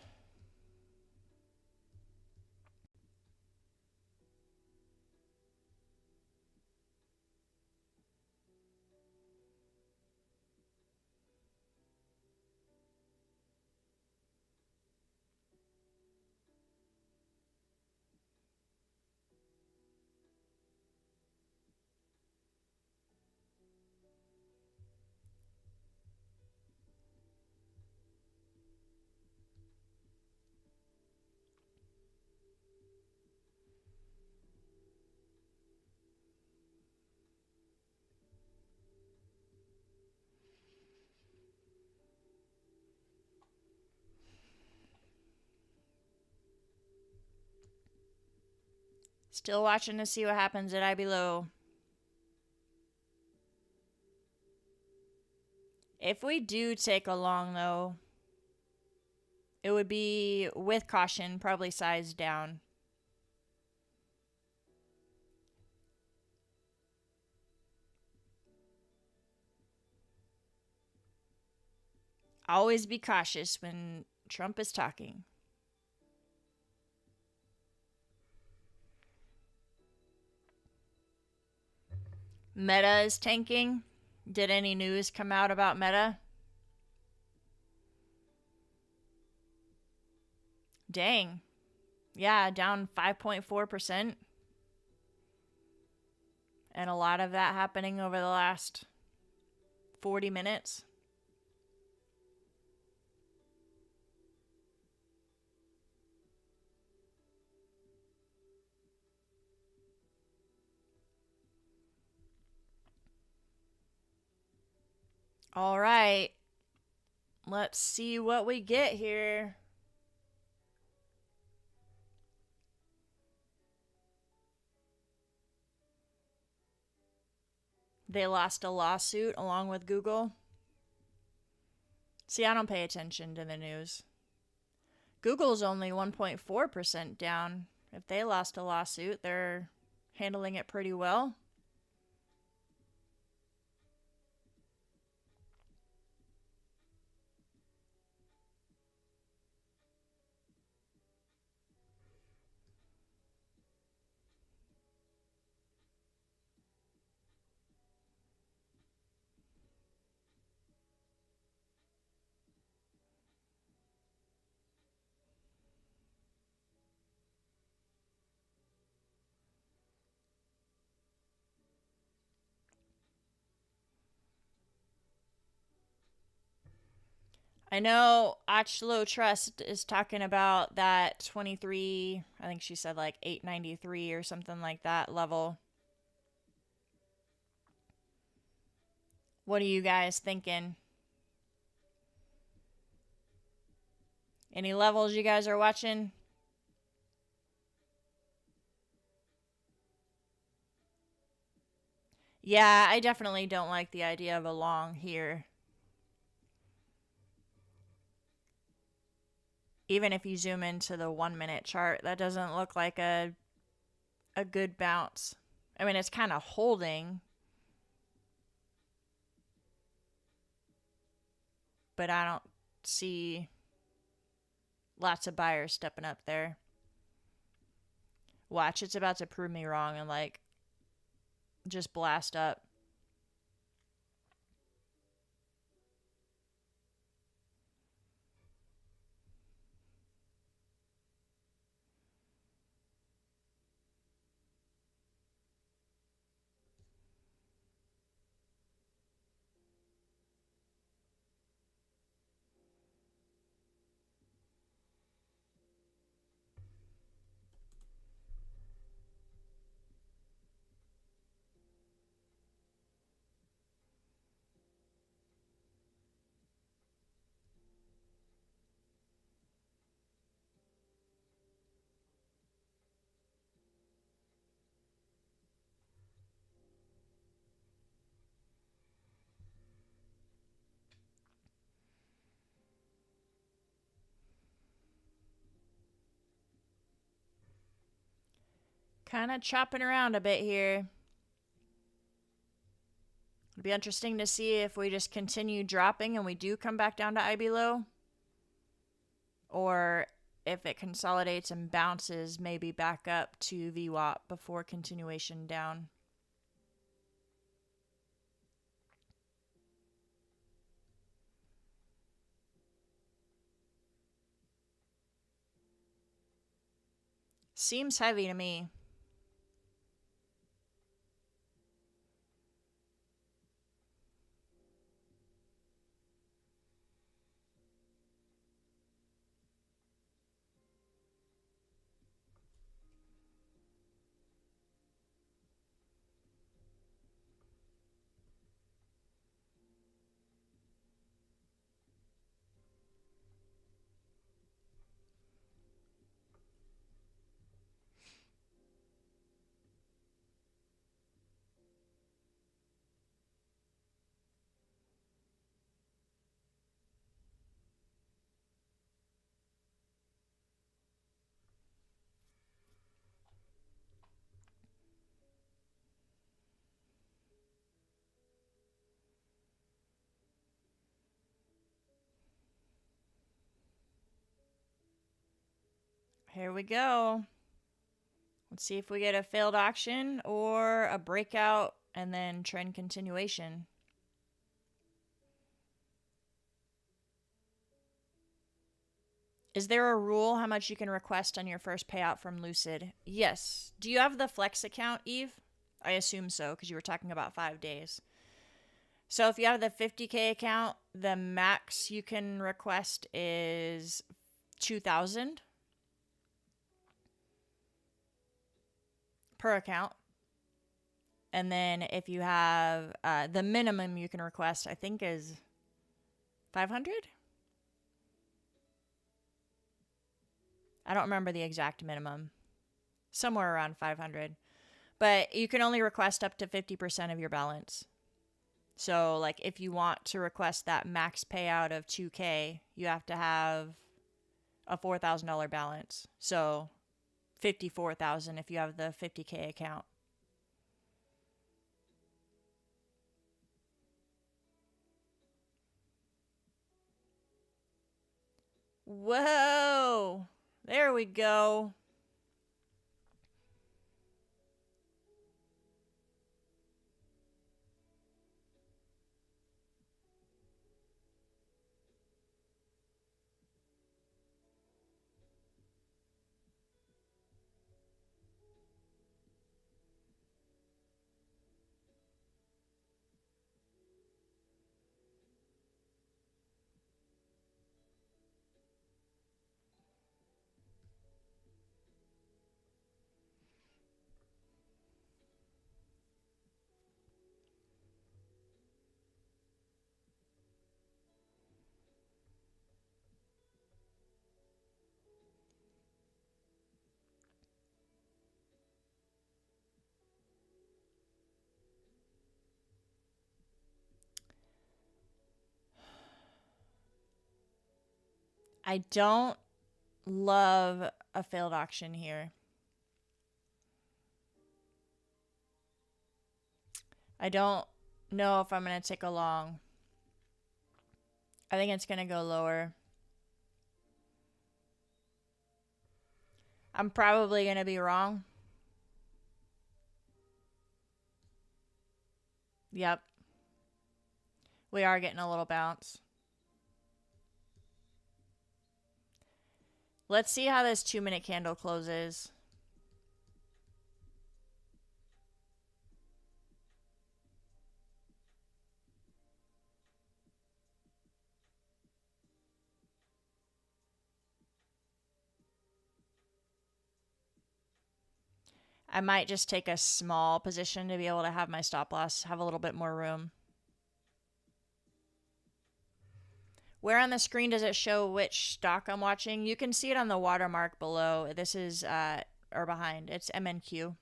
Still watching to see what happens at IB low. If we do take a long, though, it would be with caution, probably size down. Always be cautious when Trump is talking. Meta is tanking. Did any news come out about Meta? Dang. Yeah, down 5.4%. And a lot of that happening over the last 40 minutes. All right. Let's see what we get here. They lost a lawsuit along with Google. See, I don't pay attention to the news. Google's only 1.4% down. If they lost a lawsuit, they're handling it pretty well. I know Achlo Trust is talking about that 23, I think she said like 893 or something like that level. What are you guys thinking? Any levels you guys are watching? Yeah, I definitely don't like the idea of a long here. Even if you zoom into the 1 minute chart, that doesn't look like a good bounce. I mean, it's kind of holding, but I don't see lots of buyers stepping up there. Watch, it's about to prove me wrong and like just blast up. Kind of chopping around a bit here. It'll be interesting to see if we just continue dropping and we do come back down to IB low, or if it consolidates and bounces maybe back up to VWAP before continuation down. Seems heavy to me. Here we go. Let's see if we get a failed auction or a breakout and then trend continuation. Is there a rule how much you can request on your first payout from Lucid? Yes. Do you have the Flex account, Eve? I assume so, because you were talking about 5 days. So if you have the 50K account, the max you can request is 2,000 per account. And then if you have the minimum you can request, I think is 500. I don't remember the exact minimum. Somewhere around 500. But you can only request up to 50% of your balance. So, like, if you want to request that max payout of 2K, you have to have a $4,000 balance. So, 54,000 if you have the 50K account. Whoa! There we go. I don't love a failed auction here. I don't know if I'm going to take a long. I think it's going to go lower. I'm probably going to be wrong. Yep. We are getting a little bounce. Let's see how this 2-minute candle closes. I might just take a small position to be able to have my stop loss have a little bit more room. Where on the screen does it show which stock I'm watching? You can see it on the watermark below. This is, or behind. It's MNQ.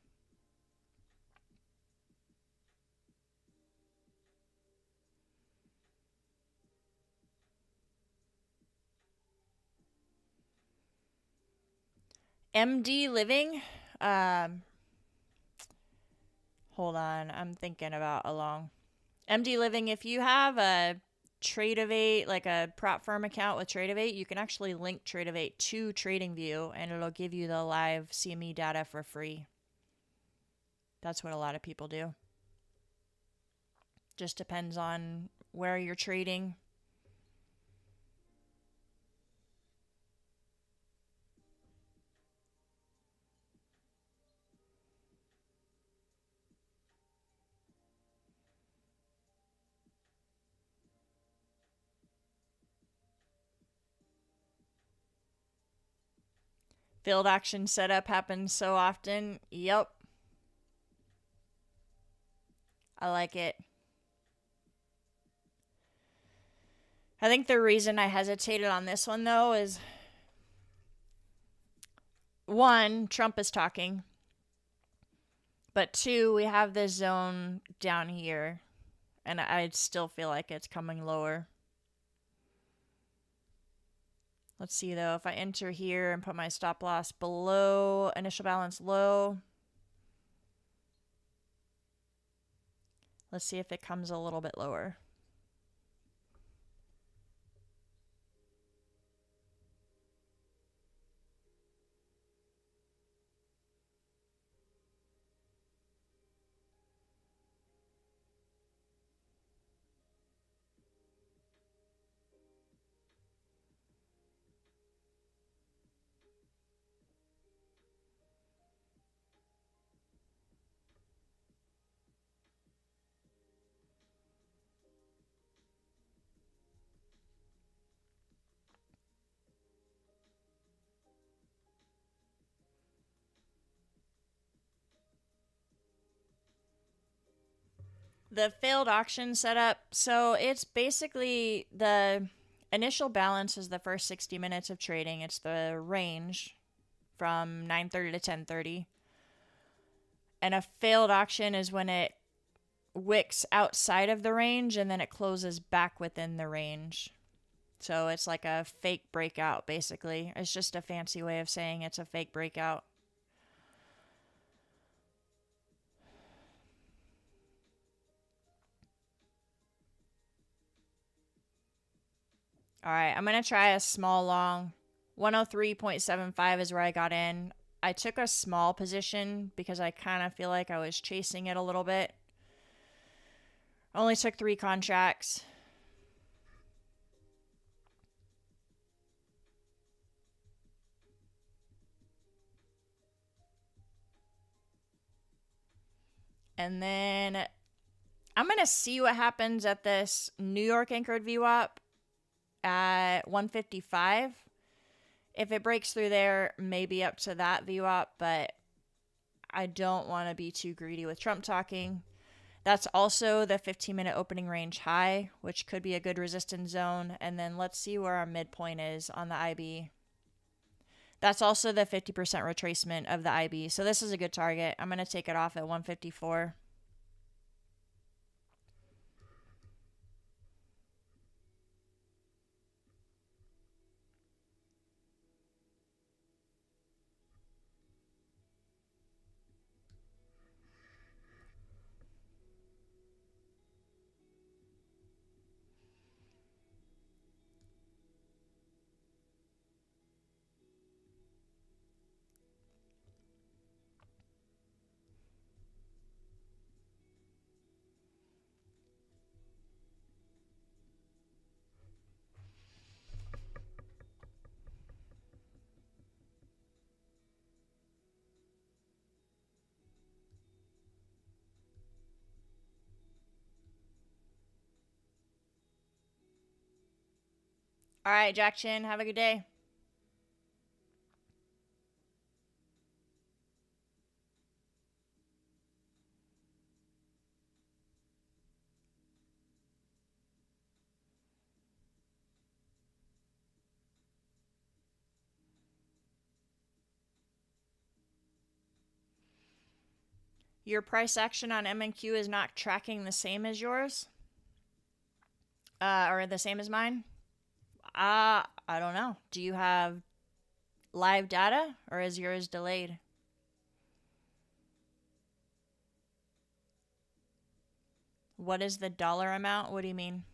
MD Living. Hold on. I'm thinking about along. MD Living, if you have a Tradeovate, like a prop firm account with Tradeovate, you can actually link Tradeovate to TradingView and it'll give you the live CME data for free. That's what a lot of people do. Just depends on where you're trading. Failed auction setup happens so often. Yep. I like it. I think the reason I hesitated on this one, though, is one, Trump is talking. But two, we have this zone down here. And I still feel like it's coming lower. Let's see, though. If I enter here and put my stop loss below initial balance low. Let's see if it comes a little bit lower. The failed auction setup. So it's basically the initial balance is the first 60 minutes of trading. It's the range from 9:30 to 10:30. And a failed auction is when it wicks outside of the range and then it closes back within the range. So it's like a fake breakout, basically. It's just a fancy way of saying it's a fake breakout. All right, I'm going to try a small long. 103.75 is where I got in. I took a small position because I kind of feel like I was chasing it a little bit. Only took 3 contracts. And then I'm going to see what happens at this New York anchored VWAP at 155. If it breaks through there, maybe up to that VWAP, but I don't want to be too greedy with Trump talking. That's also the 15-minute opening range high, which could be a good resistance zone. And then let's see where our midpoint is on the IB. That's also the 50% retracement of the IB. So this is a good target. I'm going to take it off at 154. All right, Jack Chin, have a good day. Your price action on MNQ is not tracking the same as yours? Or the same as mine? I don't know. Do you have live data or is yours delayed? What is the dollar amount? What do you mean?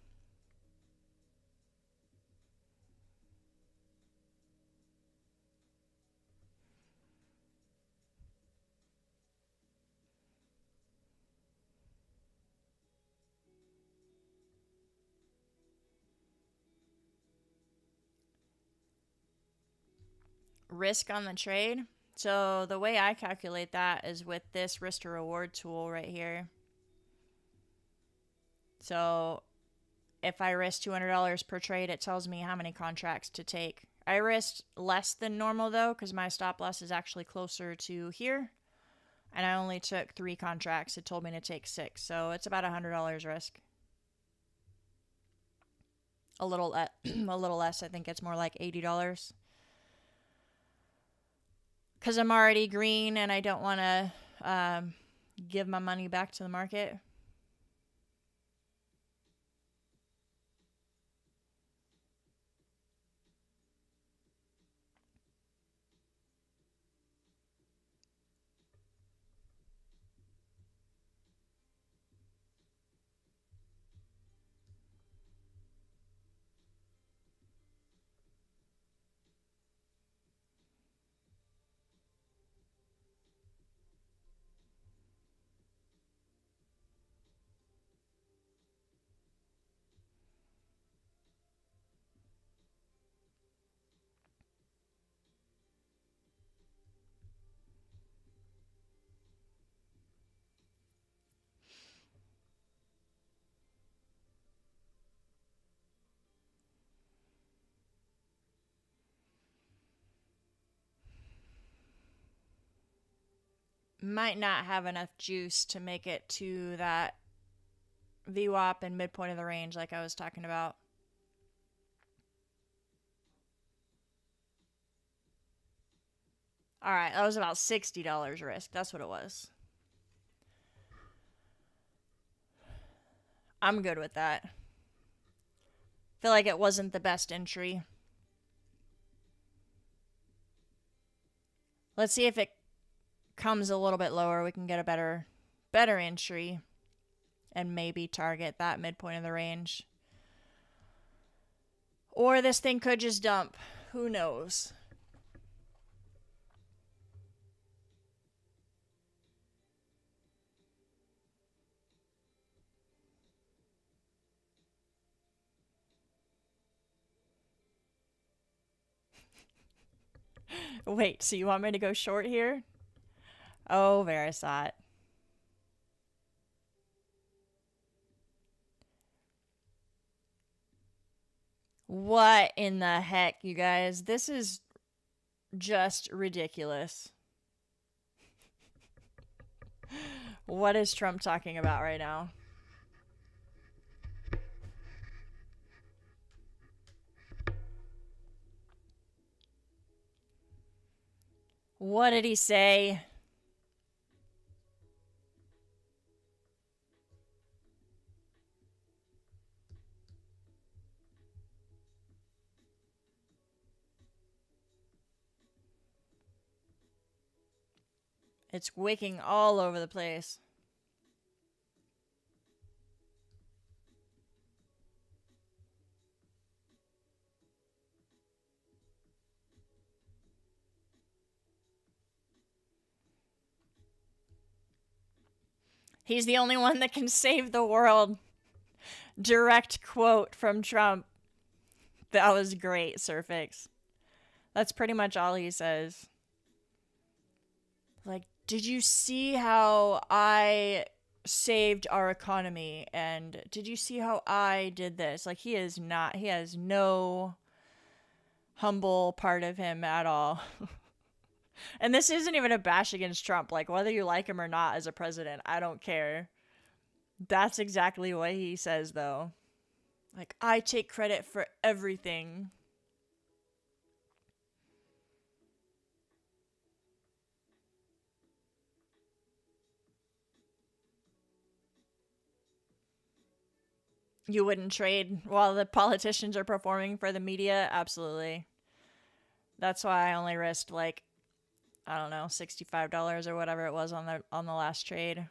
Risk on the trade? So the way I calculate that is with this risk to reward tool right here. So if I risk $200 per trade, it tells me how many contracts to take. I risked less than normal though, because my stop loss is actually closer to here. And I only took 3 contracts. It told me to take 6. So it's about $100 risk. A little less. I think it's more like $80. Because I'm already green and I don't want to give my money back to the market. Might not have enough juice to make it to that VWAP and midpoint of the range like I was talking about. All right, that was about $60 risk. That's what it was. I'm good with that. Feel like it wasn't the best entry. Let's see if it comes a little bit lower. We can get a better entry and maybe target that midpoint of the range. Or this thing could just dump. Who knows? Wait, so you want me to go short here? Oh, Verisat. What in the heck, you guys? This is just ridiculous. What is Trump talking about right now? What did he say? It's wicking all over the place. He's the only one that can save the world. Direct quote from Trump. That was great, Surfix. That's pretty much all he says. Like, did you see how I saved our economy? And did you see how I did this? Like, he has no humble part of him at all. And this isn't even a bash against Trump. Like, whether you like him or not as a president, I don't care. That's exactly what he says, though. Like, I take credit for everything. You wouldn't trade while the politicians are performing for the media? Absolutely. That's why I only risked, like, I don't know, $65 or whatever it was on the last trade.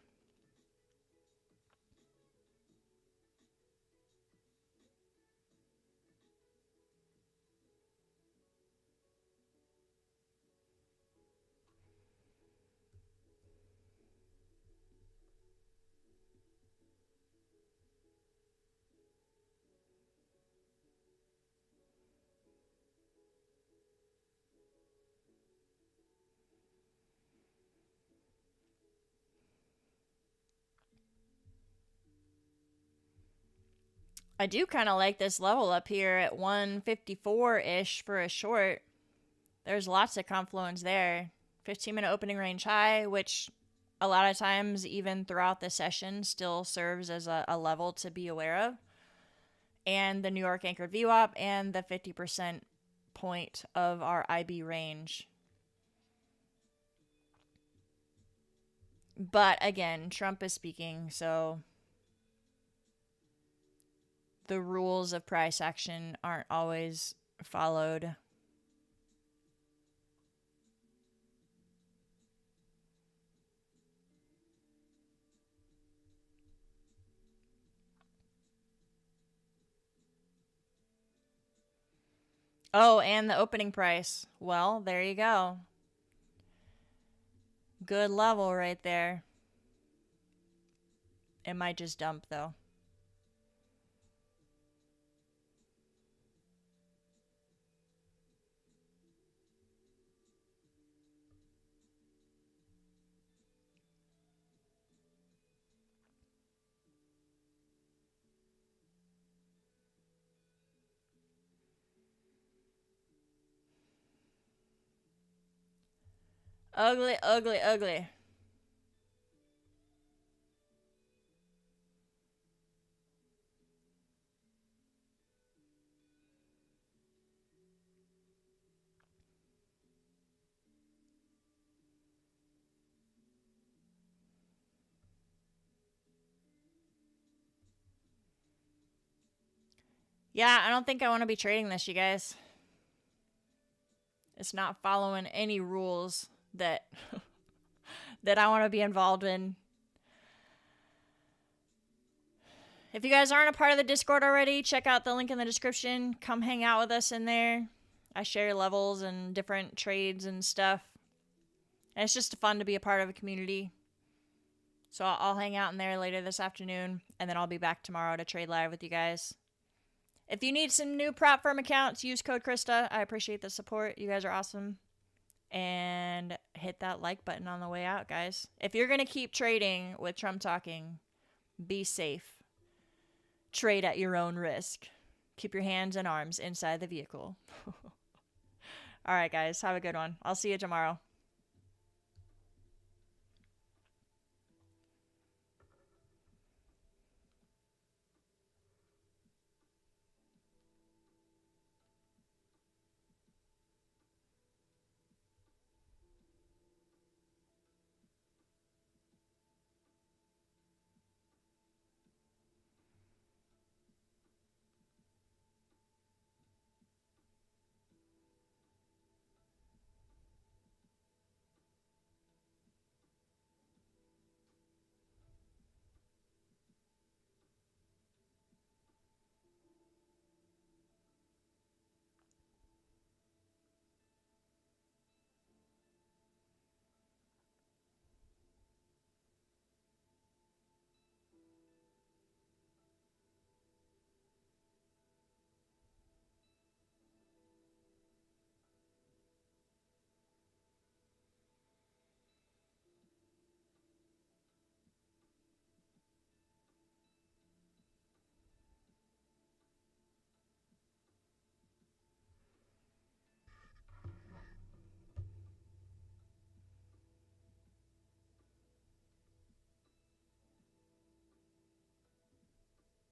I do kind of like this level up here at 154-ish for a short. There's lots of confluence there. 15-minute opening range high, which a lot of times, even throughout the session, still serves as a level to be aware of. And the New York anchored VWAP and the 50% point of our IB range. But again, Trump is speaking, so the rules of price action aren't always followed. Oh, and the opening price. Well, there you go. Good level right there. It might just dump, though. Ugly, ugly, ugly. Yeah, I don't think I want to be trading this, you guys. It's not following any rules that that I want to be involved in. If you guys aren't a part of the Discord already, check out the link in the description. Come hang out with us in there. I share levels and different trades and stuff. And it's just fun to be a part of a community. So I'll hang out in there later this afternoon, and then I'll be back tomorrow to trade live with you guys. If you need some new prop firm accounts, use code Krista. I appreciate the support. You guys are awesome. And hit that like button on the way out, guys. If you're going to keep trading with Trump talking, be safe. Trade at your own risk. Keep your hands and arms inside the vehicle. All right, guys. Have a good one. I'll see you tomorrow.